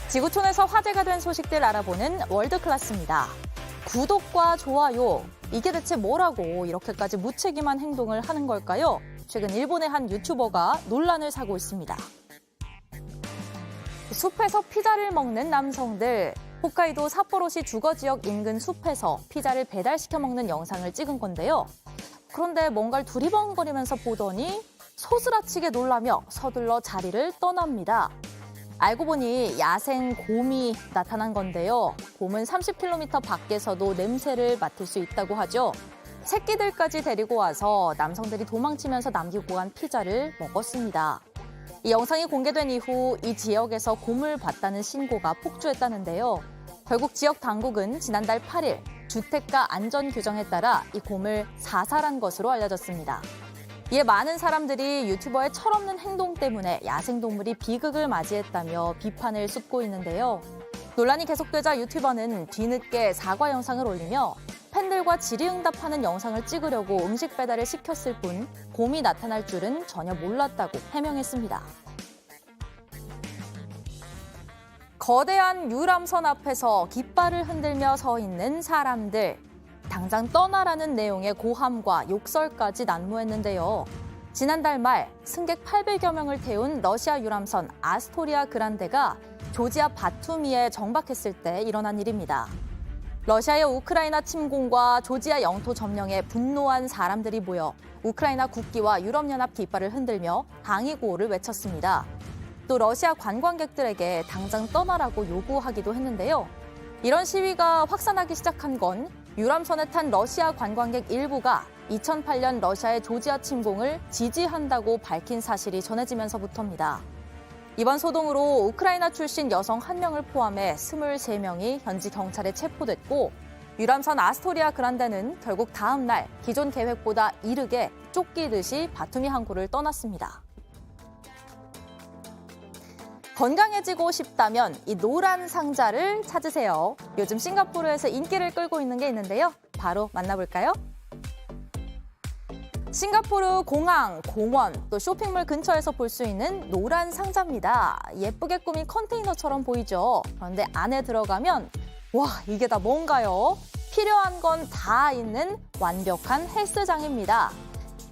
지구촌에서 화제가 된 소식들 알아보는 월드클래스입니다. 구독과 좋아요, 이게 대체 뭐라고 이렇게까지 무책임한 행동을 하는 걸까요? 최근 일본의 한 유튜버가 논란을 사고 있습니다. 숲에서 피자를 먹는 남성들, 홋카이도 삿포로시 주거지역 인근 숲에서 피자를 배달시켜 먹는 영상을 찍은 건데요. 그런데 뭔가를 두리번거리면서 보더니 소스라치게 놀라며 서둘러 자리를 떠납니다. 알고 보니 야생 곰이 나타난 건데요. 곰은 30km 밖에서도 냄새를 맡을 수 있다고 하죠. 새끼들까지 데리고 와서 남성들이 도망치면서 남기고 간 피자를 먹었습니다. 이 영상이 공개된 이후 이 지역에서 곰을 봤다는 신고가 폭주했다는데요. 결국 지역 당국은 지난달 8일 주택가 안전 규정에 따라 이 곰을 사살한 것으로 알려졌습니다. 이에 많은 사람들이 유튜버의 철없는 행동 때문에 야생동물이 비극을 맞이했다며 비판을 쏟고 있는데요. 논란이 계속되자 유튜버는 뒤늦게 사과 영상을 올리며 팬들과 질의응답하는 영상을 찍으려고 음식 배달을 시켰을 뿐 곰이 나타날 줄은 전혀 몰랐다고 해명했습니다. 거대한 유람선 앞에서 깃발을 흔들며 서 있는 사람들. 당장 떠나라는 내용의 고함과 욕설까지 난무했는데요. 지난달 말 승객 800여 명을 태운 러시아 유람선 아스토리아 그란데가 조지아 바투미에 정박했을 때 일어난 일입니다. 러시아의 우크라이나 침공과 조지아 영토 점령에 분노한 사람들이 모여 우크라이나 국기와 유럽연합 깃발을 흔들며 항의 구호를 외쳤습니다. 또 러시아 관광객들에게 당장 떠나라고 요구하기도 했는데요. 이런 시위가 확산하기 시작한 건 유람선에 탄 러시아 관광객 일부가 2008년 러시아의 조지아 침공을 지지한다고 밝힌 사실이 전해지면서부터입니다. 이번 소동으로 우크라이나 출신 여성 1명을 포함해 23명이 현지 경찰에 체포됐고 유람선 아스토리아 그란데는 결국 다음 날 기존 계획보다 이르게 쫓기듯이 바투미 항구를 떠났습니다. 건강해지고 싶다면 이 노란 상자를 찾으세요. 요즘 싱가포르에서 인기를 끌고 있는 게 있는데요. 바로 만나볼까요? 싱가포르 공항, 공원, 또 쇼핑몰 근처에서 볼 수 있는 노란 상자입니다. 예쁘게 꾸민 컨테이너처럼 보이죠? 그런데 안에 들어가면 와, 이게 다 뭔가요? 필요한 건 다 있는 완벽한 헬스장입니다.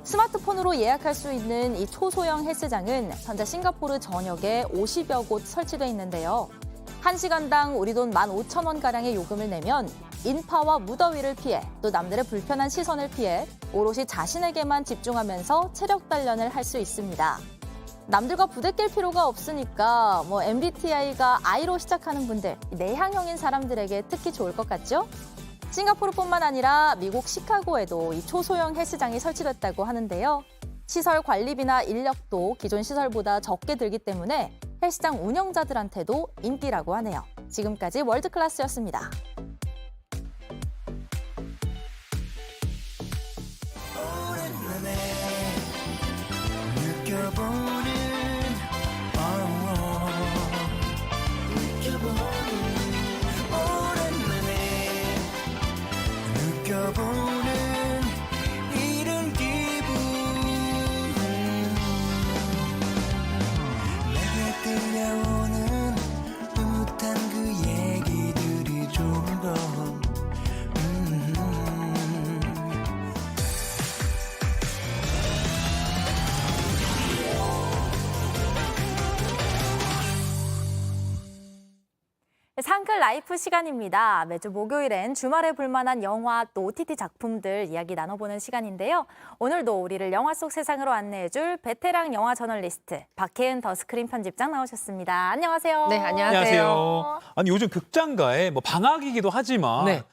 스마트폰으로 예약할 수 있는 이 초소형 헬스장은 현재 싱가포르 전역에 50여 곳 설치돼 있는데요. 1시간당 우리 돈 15,000원가량의 요금을 내면 인파와 무더위를 피해 또 남들의 불편한 시선을 피해 오롯이 자신에게만 집중하면서 체력 단련을 할 수 있습니다. 남들과 부대낄 필요가 없으니까 뭐 MBTI가 I로 시작하는 분들, 내향형인 사람들에게 특히 좋을 것 같죠? 싱가포르뿐만 아니라 미국 시카고에도 이 초소형 헬스장이 설치됐다고 하는데요. 시설 관리비나 인력도 기존 시설보다 적게 들기 때문에 헬스장 운영자들한테도 인기라고 하네요. 지금까지 월드클래스였습니다. 이런 기분 내게 들려오는 흐뭇한 그 얘기들이 좋은 걸 상클 라이프 시간입니다. 매주 목요일엔 주말에 볼만한 영화 또 OTT 작품들 이야기 나눠보는 시간인데요. 오늘도 우리를 영화 속 세상으로 안내해줄 베테랑 영화 저널리스트 박혜은 더 스크린 편집장 나오셨습니다. 안녕하세요. 네, 안녕하세요. 안녕하세요. 아니 요즘 극장가에 뭐 방학이기도 하지만 네.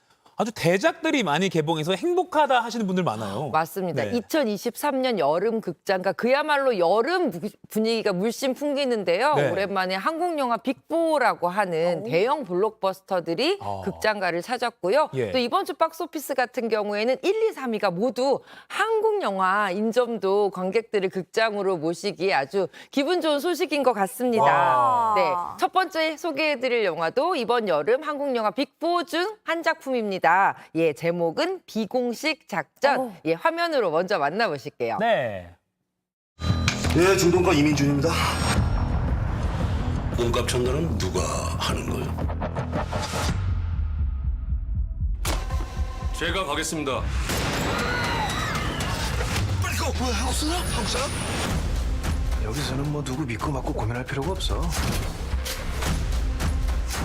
아주 대작들이 많이 개봉해서 행복하다 하시는 분들 많아요. 맞습니다. 네. 2023년 여름 극장가 그야말로 여름 분위기가 물씬 풍기는데요. 네. 오랜만에 한국 영화 빅4라고 하는 대형 블록버스터들이 아. 극장가를 찾았고요. 예. 또 이번 주 박스오피스 같은 경우에는 1, 2, 3위가 모두 한국 영화인 점도 관객들을 극장으로 모시기에 아주 기분 좋은 소식인 것 같습니다. 와. 네, 첫 번째 소개해드릴 영화도 이번 여름 한국 영화 빅4 중 한 작품입니다. 예, 제목은 비공식 작전. 예, 화면으로 먼저 만나보실게요. 네. 예, 중동가 이민준입니다. 몸값 전달은 누가 하는 거예요? 제가 가겠습니다. 빨리 가! 뭐야, 한국 사람? 한국 사람? 여기서는 뭐 누구 믿고 맞고 고민할 필요가 없어.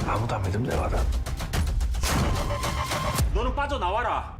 아무도 안 믿으면 내가 알아. 너는 빠져나와라.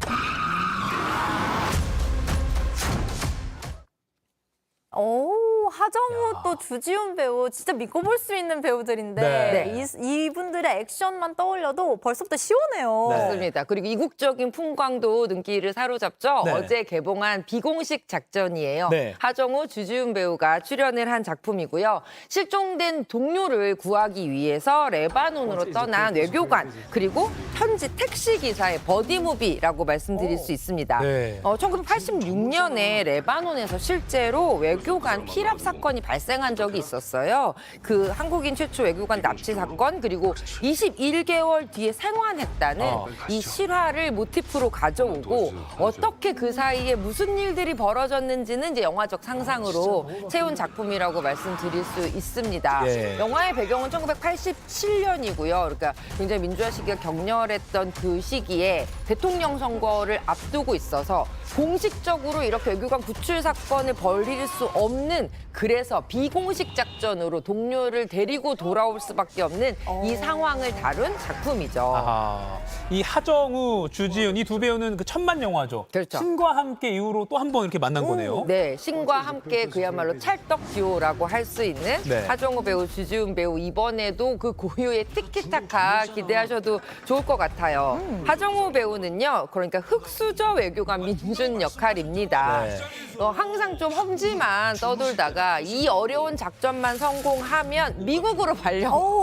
오, 하정우 또 주지훈 배우 진짜 믿고 볼 수 있는 배우들인데 네. 이분들의 액션만 떠올려도 벌써부터 시원해요. 네. 맞습니다. 그리고 이국적인 풍광도 눈길을 사로잡죠. 네. 어제 개봉한 비공식 작전이에요. 네. 하정우, 주지훈 배우가 출연을 한 작품이고요. 실종된 동료를 구하기 위해서 레바논으로 떠난 외교관 그리고 현지 택시기사의 버디무비라고 말씀드릴 수 있습니다. 네. 1986년에 레바논에서 실제로 외교관 피랍 사건이 발생한 적이 있었어요. 그 한국인 최초 외교관 납치 사건 그리고 21개월 뒤에 생환했다는 이 실화를 모티프로 가져오고 어떻게 그 사이에 무슨 일들이 벌어졌는지는 이제 영화적 상상으로 채운 작품이라고 말씀드릴 수 있습니다. 예. 영화의 배경은 1987년이고요. 그러니까 굉장히 민주화 시기가 격렬했던 그 시기에 대통령 선거를 앞두고 있어서 공식적으로 이렇게 외교관 구출 사건을 벌일 수 없는 그래서 비공식 작전으로 동료를 데리고 돌아올 수밖에 없는 이 상황을 다룬 작품이죠. 아하. 이 하정우, 주지훈 이 두 배우는 그 천만 영화죠. 그렇죠. 신과 함께 이후로 또 한 번 이렇게 만난 거네요. 네, 신과 함께 그야말로 찰떡 듀오라고 할 수 있는 네. 하정우 배우, 주지훈 배우 이번에도 그 고유의 티키타카 기대하셔도 좋을 것 같아요. 하정우 배우는요, 그러니까 흑수저 외교관 민준 역할입니다. 네. 항상 좀 험지만 떠돌다가 이 어려운 작전만 성공하면 미국으로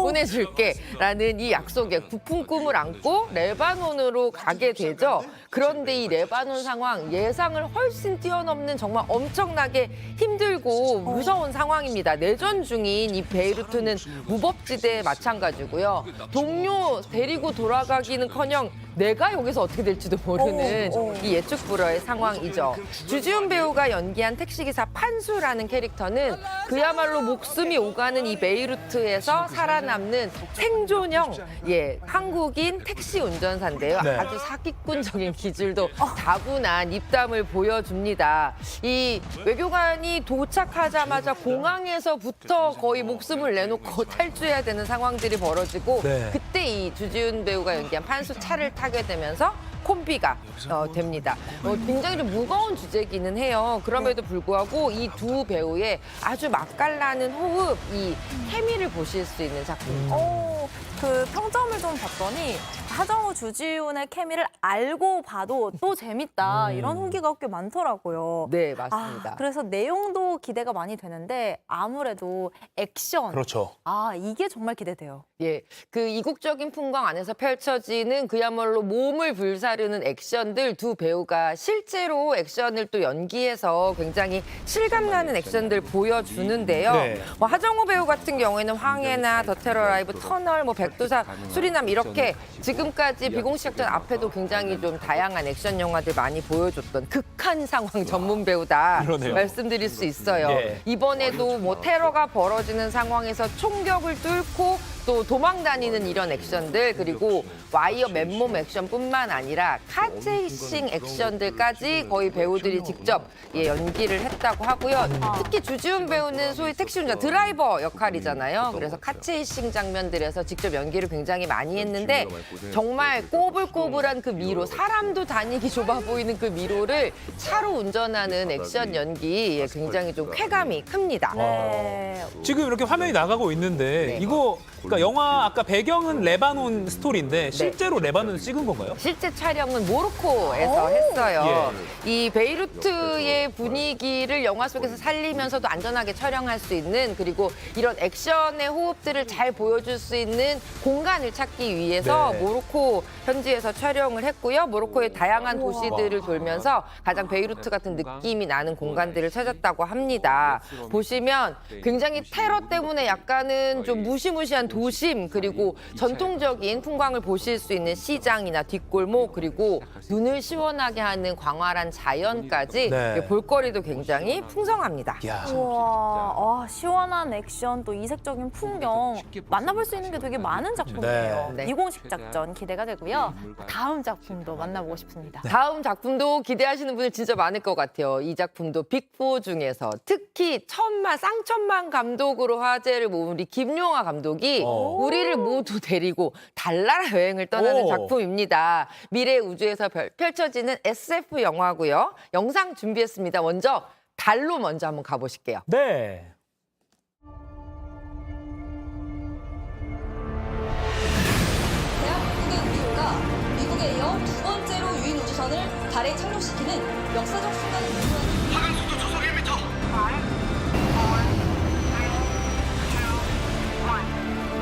보내줄게라는 이 약속에 부푼 꿈을 안고 레바논으로 가게 되죠. 그런데 이 레바논 상황 예상을 훨씬 뛰어넘는 정말 엄청나게 힘들고 무서운 상황입니다. 내전 중인 이 베이루트는 무법지대에 마찬가지고요. 동료 데리고 돌아가기는커녕 내가 여기서 어떻게 될지도 모르는 이 예측불허의 상황이죠. 주지훈 배우가 연기한 택시기사 판수라는 캐릭터는 그야말로 목숨이 오가는 이 베이루트에서 살아남는 생존형 한국인 택시 운전사인데요. 네. 아주 사기꾼적인 기질도 다분한 입담을 보여줍니다. 이 외교관이 도착하자마자 공항에서부터 거의 목숨을 내놓고 탈주해야 되는 상황들이 벌어지고 네. 그때 이 주지훈 배우가 연기한 판수 차를 타게 되면서 콤비가 됩니다. 굉장히 좀 무거운 주제기는 해요. 그럼에도 불구하고 이 두 배우의 아주 맛깔나는 호흡, 이 케미를 보실 수 있는 작품입니다. 그 평점을 좀 봤더니 하정우, 주지훈의 케미를 알고 봐도 또 재밌다 이런 후기가 꽤 많더라고요. 네, 맞습니다. 그래서 내용도 기대가 많이 되는데 아무래도 액션. 그렇죠. 이게 정말 기대돼요. 예, 그 이국적인 풍광 안에서 펼쳐지는 그야말로 몸을 불사르는 액션들 두 배우가 실제로 액션을 또 연기해서 굉장히 실감나는 액션들 보여주는데요. 네. 뭐 하정우 배우 같은 경우에는 황해나 더 테러 라이브, 터널, 뭐 백두산, 수리남 이렇게 지금까지 비공식작전 앞에도 굉장히 좀 다양한 액션 영화들 많이 보여줬던 극한 상황 전문 배우다 그러네요. 말씀드릴 수 있어요. 예. 이번에도 뭐 테러가 벌어지는 상황에서 총격을 뚫고 또 도망 다니는 이런 액션들, 그리고 와이어 맨몸 액션뿐만 아니라 카체이싱 액션들까지 거의 배우들이 직접 연기를 했다고 하고요. 특히 주지훈 배우는 소위 택시 운전 드라이버 역할이잖아요. 그래서 카체이싱 장면들에서 직접 연기를 굉장히 많이 했는데 정말 꼬불꼬불한 그 미로, 사람도 다니기 좁아 보이는 그 미로를 차로 운전하는 액션 연기 굉장히 좀 쾌감이 큽니다. 지금 이렇게 화면이 나가고 있는데 이거 그러니까 영화 아까 배경은 레바논 스토리인데 실제로 레바논에서 찍은 건가요? 실제 촬영은 모로코에서 했어요. 이 베이루트의 분위기를 영화 속에서 살리면서도 안전하게 촬영할 수 있는, 그리고 이런 액션의 호흡들을 잘 보여줄 수 있는 공간을 찾기 위해서 모로코 현지에서 촬영을 했고요. 모로코의 다양한 도시들을 돌면서 가장 베이루트 같은 느낌이 나는 공간들을 찾았다고 합니다. 보시면 굉장히 테러 때문에 약간은 좀 무시무시한 도심, 그리고 전통적인 풍광을 보실 수 있는 시장이나 뒷골목, 그리고 눈을 시원하게 하는 광활한 자연까지 볼거리도 굉장히 풍성합니다. 우와, 시원한 액션, 또 이색적인 풍경 만나볼 수 있는 게 되게 많은 작품이에요. 네. 비공식 작전 기대가 되고요. 다음 작품도 만나보고 싶습니다. 다음 작품도 기대하시는 분들 진짜 많을 것 같아요. 이 작품도 빅4 중에서 특히 쌍천만 감독으로 화제를 모은 우리 김용하 감독이 우리를 모두 데리고 달나라 여행을 떠나는 작품입니다. 미래 우주에서 펼쳐지는 SF 영화고요. 영상 준비했습니다. 먼저 달로 먼저 한번 가보실게요. 네. 대한민국의 우주가 미국에 이어 두 번째로 유인 우주선을 달에 착륙시키는 역사적 순간을 이루는 하강속도 초속 1m.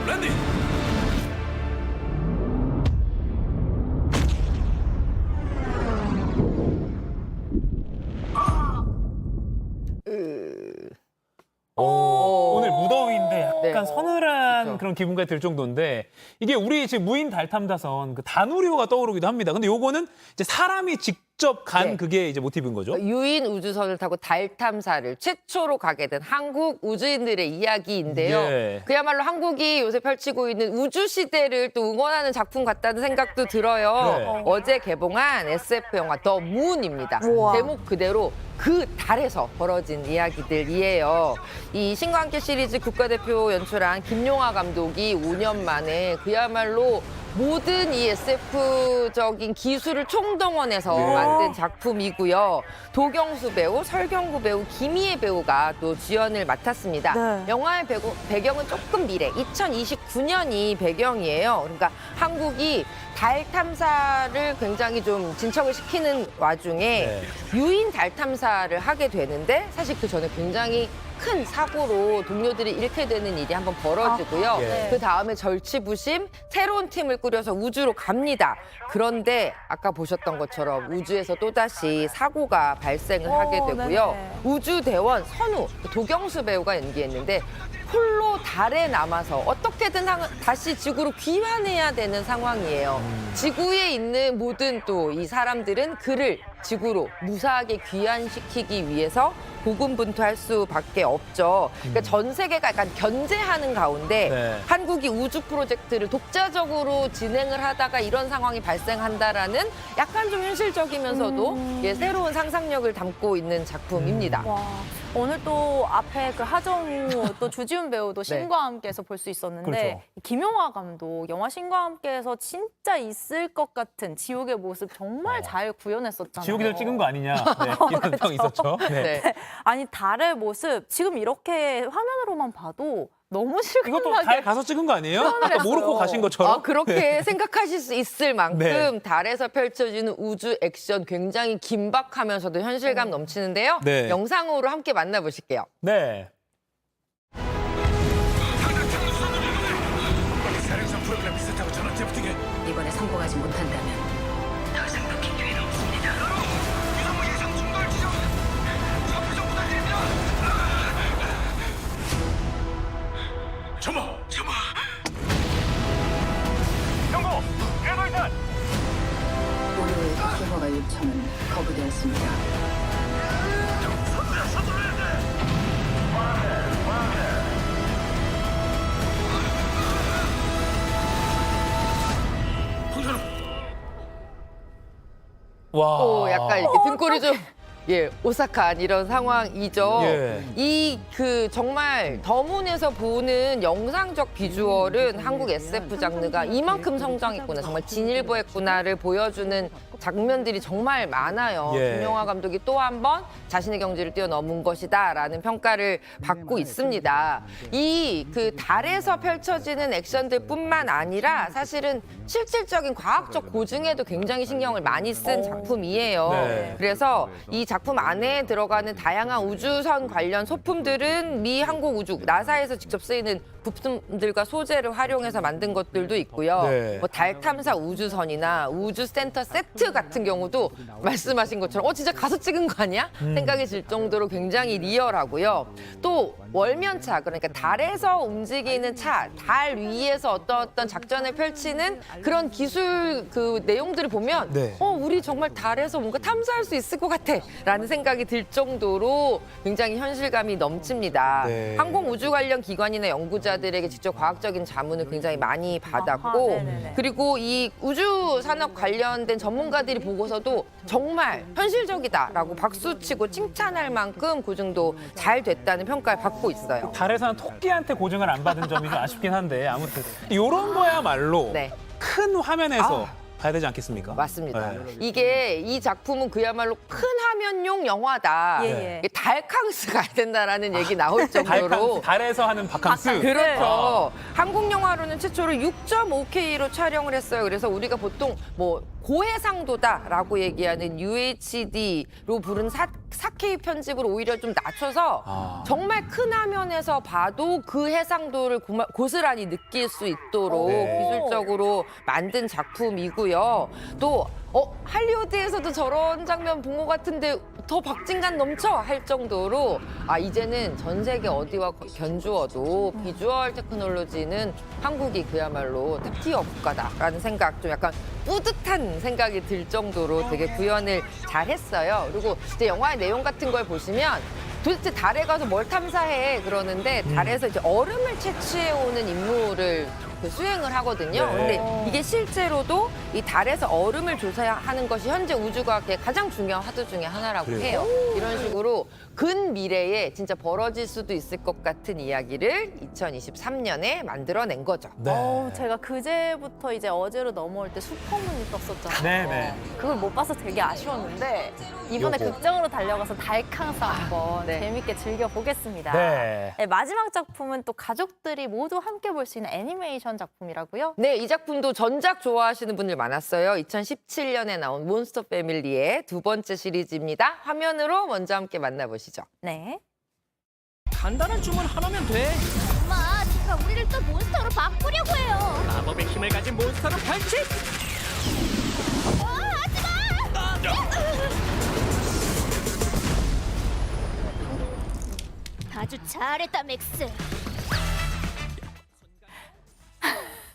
랜딩. 오늘 무더위인데 약간 네. 서늘한 그렇죠. 그런 기분가 들 정도인데 이게 우리 지금 무인 달 탐사선 그 다누리호가 떠오르기도 합니다. 근데 요거는 이제 사람이 직접 간 그게 이제 모티브인 거죠? 유인 우주선을 타고 달 탐사를 최초로 가게 된 한국 우주인들의 이야기인데요. 그야말로 한국이 요새 펼치고 있는 우주 시대를 또 응원하는 작품 같다는 생각도 들어요. 어제 개봉한 SF 영화 더 문입니다. 제목 그대로 그 달에서 벌어진 이야기들이에요. 이 신과 함께 시리즈 국가대표 연출한 김용하 감독이 5년 만에 그야말로 모든 이 SF적인 기술을 총동원해서 만든 작품이고요. 도경수 배우, 설경구 배우, 김희애 배우가 또 주연을 맡았습니다. 영화의 배경은 조금 미래, 2029년이 배경이에요. 그러니까 한국이 달 탐사를 굉장히 좀 진척을 시키는 와중에 유인 달 탐사를 하게 되는데 사실 그 전에 굉장히 큰 사고로 동료들이 잃게 되는 일이 한번 벌어지고요. 그 다음에 절치부심 새로운 팀을 꾸려서 우주로 갑니다. 그런데 아까 보셨던 것처럼 우주에서 또다시 사고가 발생을 하게 되고요. 우주대원 선우, 도경수 배우가 연기했는데 홀로 달에 남아서 어떻게든 다시 지구로 귀환해야 되는 상황이에요. 지구에 있는 모든 또 이 사람들은 그를 지구로 무사하게 귀환시키기 위해서 고군분투할 수밖에 없죠. 그러니까 전 세계가 약간 견제하는 가운데 한국이 우주 프로젝트를 독자적으로 진행을 하다가 이런 상황이 발생한다라는 약간 좀 현실적이면서도 새로운 상상력을 담고 있는 작품입니다. 오늘 또 앞에 그 하정우 또 주지훈 배우도 네. 신과 함께해서 볼 수 있었는데 그렇죠. 김용화 감독 영화 신과 함께해서 진짜 있을 것 같은 지옥의 모습 정말 잘 구현했었잖아요. 지옥이들 찍은 거 아니냐 네, 이런 평이 있었죠. 네. 네. 아니 달의 모습 지금 이렇게 화면으로만 봐도 너무 이것도 실감나게 달 가서 찍은 거 아니에요? 표현을 아까 모로코 했어요. 가신 것처럼. 그렇게 네. 생각하실 수 있을 만큼 네. 달에서 펼쳐지는 우주 액션 굉장히 긴박하면서도 현실감 넘치는데요. 네. 영상으로 함께 만나보실게요. 네. 사령선 프로그램 비슷하고 전원 제프팅에 이번에 성공하지 못한다면 더 이상 놓긴 기회는 없습니다. 유성무 예상 중돌 지점 접근 부탁드립니다. 점호. 경고. 궤도이전. 오류의 경호가 요청은 거부되었습니다. 서둘러야 돼. 와. 약간 이렇게 등골이 좀 오싹한 이런 상황이죠. 예. 이 정말 더문에서 보는 영상적 비주얼은 한국 SF 장르가 이만큼 성장했구나, 정말 진일보했구나를 보여주는 장면들이 정말 많아요. 예. 김용화 감독이 또 한 번 자신의 경지를 뛰어넘은 것이다라는 평가를 받고 있습니다. 이 달에서 펼쳐지는 액션들뿐만 아니라 사실은 실질적인 과학적 고증에도 굉장히 신경을 많이 쓴 작품이에요. 네. 그래서 이 작품 안에 들어가는 다양한 우주선 관련 소품들은 미 항공우주 나사에서 직접 쓰이는 부품들과 소재를 활용해서 만든 것들도 있고요. 네. 뭐 달 탐사 우주선이나 우주센터 세트 같은 경우도 말씀하신 것처럼 진짜 가서 찍은 거 아니야? 생각이 들 정도로 굉장히 리얼하고요. 또 월면차, 그러니까 달에서 움직이는 차, 달 위에서 어떤 작전을 펼치는 그런 기술 내용들을 보면 네. 우리 정말 달에서 뭔가 탐사할 수 있을 것 같아 라는 생각이 들 정도로 굉장히 현실감이 넘칩니다. 네. 항공우주 관련 기관이나 연구자들에게 직접 과학적인 자문을 굉장히 많이 받았고 네네네. 그리고 이 우주 산업 관련된 전문가들이 보고서도 정말 현실적이다라고 박수치고 칭찬할 만큼 고증도 잘 됐다는 평가를 받고 있어요. 달에서는 토끼한테 고증을 안 받은 점이 좀 아쉽긴 한데 아무튼 이런 거야말로 네. 큰 화면에서 봐야 되지 않겠습니까? 맞습니다. 네. 이 작품은 그야말로 큰 화면용 영화다. 예. 이게 달캉스 가야 된다라는 얘기 나올 정도로. 달캉스, 달에서 하는 바캉스. 그렇죠. 한국 영화로는 최초로 6.5K로 촬영을 했어요. 그래서 우리가 보통 뭐 고해상도다라고 얘기하는 UHD로 부른 4K 편집을 오히려 좀 낮춰서 정말 큰 화면에서 봐도 그 해상도를 고스란히 느낄 수 있도록 네. 기술적으로 만든 작품이고요. 또 할리우드에서도 저런 장면 본 것 같은데 더 박진감 넘쳐 할 정도로 이제는 전 세계 어디와 견주어도 비주얼 테크놀로지는 한국이 그야말로 탑티어 국가다라는 생각, 좀 약간 뿌듯한 생각이 들 정도로 되게 구현을 잘했어요. 그리고 이제 영화의 내용 같은 걸 보시면 도대체 달에 가서 뭘 탐사해 그러는데 달에서 이제 얼음을 채취해오는 임무를 수행을 하거든요. 네. 근데 이게 실제로도 이 달에서 얼음을 조사하는 것이 현재 우주과학의 가장 중요한 화두 중에 하나라고 그래요? 해요. 이런 식으로 근미래에 진짜 벌어질 수도 있을 것 같은 이야기를 2023년에 만들어낸 거죠. 네. 제가 그제부터 이제 어제로 넘어올 때 슈퍼문이 떴었잖아요. 네네. 그걸 못 봐서 되게 아쉬웠는데 이번에 요거. 극장으로 달려가서 달캉스 한번 네. 재밌게 즐겨보겠습니다. 네. 네, 마지막 작품은 또 가족들이 모두 함께 볼 수 있는 애니메이션 작품이라고요? 네, 이 작품도 전작 좋아하시는 분들 많았어요. 2017년에 나온 몬스터 패밀리의 두 번째 시리즈입니다. 화면으로 먼저 함께 만나보시죠. 네. 간단한 주문 하나면 돼. 엄마, 누가 우리를 또 몬스터로 바꾸려고 해요. 마법의 힘을 가진 몬스터로 변신. 아주 잘했다, 맥스.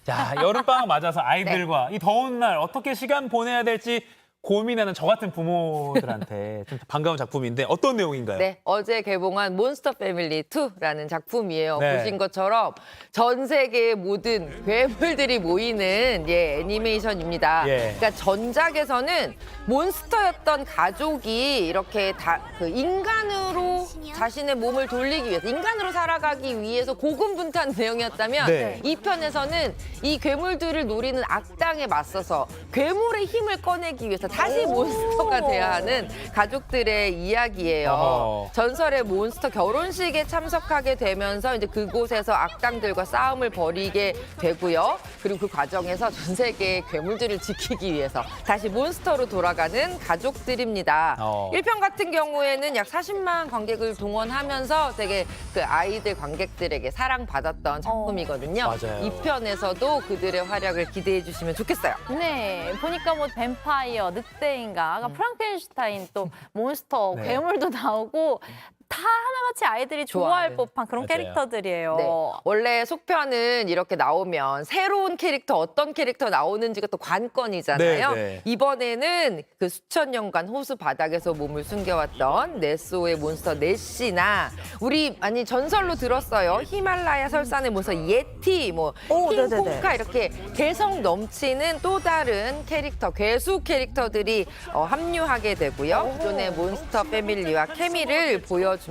자, 여름방학 맞아서 아이들과 이 더운 날 어떻게 시간 보내야 될지 고민하는 저 같은 부모들한테 좀 반가운 작품인데 어떤 내용인가요? 네, 어제 개봉한 몬스터 패밀리 2라는 작품이에요. 네. 보신 것처럼 전 세계의 모든 괴물들이 모이는 애니메이션입니다. 예. 그러니까 전작에서는 몬스터였던 가족이 이렇게 다 그 인간으로 자신의 몸을 돌리기 위해서 인간으로 살아가기 위해서 고군분투한 내용이었다면 네. 이 편에서는 이 괴물들을 노리는 악당에 맞서서 괴물의 힘을 꺼내기 위해서 다시 몬스터가 돼야 하는 가족들의 이야기예요. 어허. 전설의 몬스터 결혼식에 참석하게 되면서 이제 그곳에서 악당들과 싸움을 벌이게 되고요. 그리고 그 과정에서 전 세계의 괴물들을 지키기 위해서 다시 몬스터로 돌아가는 가족들입니다. 1편 같은 경우에는 약 40만 관객을 동원하면서 되게 그 아이들 관객들에게 사랑받았던 작품이거든요. 맞아요. 2편에서도 그들의 활약을 기대해 주시면 좋겠어요. 네, 보니까 뭐 뱀파이어, 늑대인가, 아까 프랑켄슈타인 또 몬스터, 네. 괴물도 나오고 다 하나같이 아이들이 좋아할 좋아하는. 법한 그런 맞아요. 캐릭터들이에요. 네. 원래 속편은 이렇게 나오면 새로운 캐릭터 어떤 캐릭터 나오는지가 또 관건이잖아요. 네, 네. 이번에는 그 수천 년간 호수 바닥에서 몸을 숨겨왔던 네스오의 몬스터 네시나 우리 아니 전설로 들었어요. 히말라야 설산의 몬스터 예티, 뭐 네네네. 킹콩카 이렇게 개성 넘치는 또 다른 캐릭터 괴수 캐릭터들이 합류하게 되고요. 기존의 몬스터 패밀리와 케미를 보여줍니다.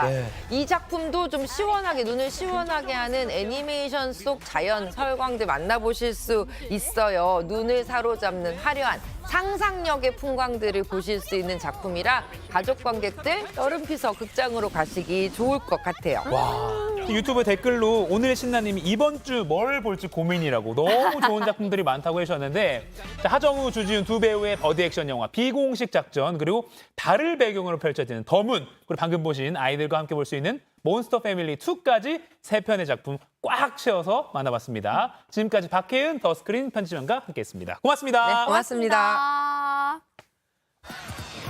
네. 이 작품도 좀 시원하게 눈을 시원하게 하는 애니메이션 속 자연 설광들 만나보실 수 있어요. 눈을 사로잡는 화려한 상상력의 풍광들을 보실 수 있는 작품이라 가족 관객들 여름피서 극장으로 가시기 좋을 것 같아요. 와, 유튜브 댓글로 오늘 신나님이 이번 주 뭘 볼지 고민이라고 너무 좋은 작품들이 많다고 해주셨는데 자, 하정우, 주지훈 두 배우의 버디 액션 영화 비공식 작전 그리고 달을 배경으로 펼쳐지는 더문 그리고 방금 보신 아이들과 함께 볼 수 있는 몬스터 패밀리 2까지 세 편의 작품 꽉 채워서 만나봤습니다. 지금까지 박혜은 더스크린 편집위원과 함께했습니다. 고맙습니다. 네, 고맙습니다.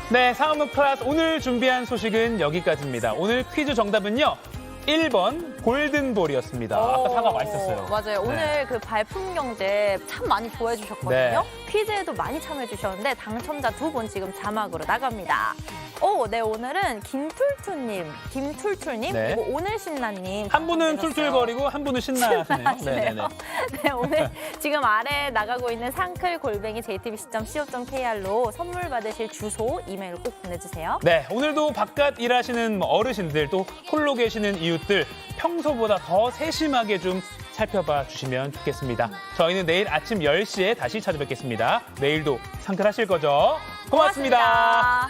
네, 상암읍 클래스 오늘 준비한 소식은 여기까지입니다. 오늘 퀴즈 정답은요. 1번 골든볼이었습니다. 아까 사과 맛있었어요. 맞아요. 네. 오늘 그 발품 경제 참 많이 좋아해 주셨거든요. 네. 퀴즈에도 많이 참여해 주셨는데 당첨자 2분 지금 자막으로 나갑니다. 네, 오늘은 김툴툴님, 네. 그리고 오늘 신나님. 한 분은 당첨되셨어요. 툴툴거리고 한 분은 신나하시네요. 네네네. 네, 오늘 지금 아래 나가고 있는 상클@jtbc.co.kr로 선물 받으실 주소, 이메일 꼭 보내주세요. 네, 오늘도 바깥 일하시는 어르신들 또 홀로 계시는 이웃들 평소보다 더 세심하게 좀 살펴봐 주시면 좋겠습니다. 저희는 내일 아침 10시에 다시 찾아뵙겠습니다. 내일도 상클하실 거죠? 고맙습니다. 고맙습니다.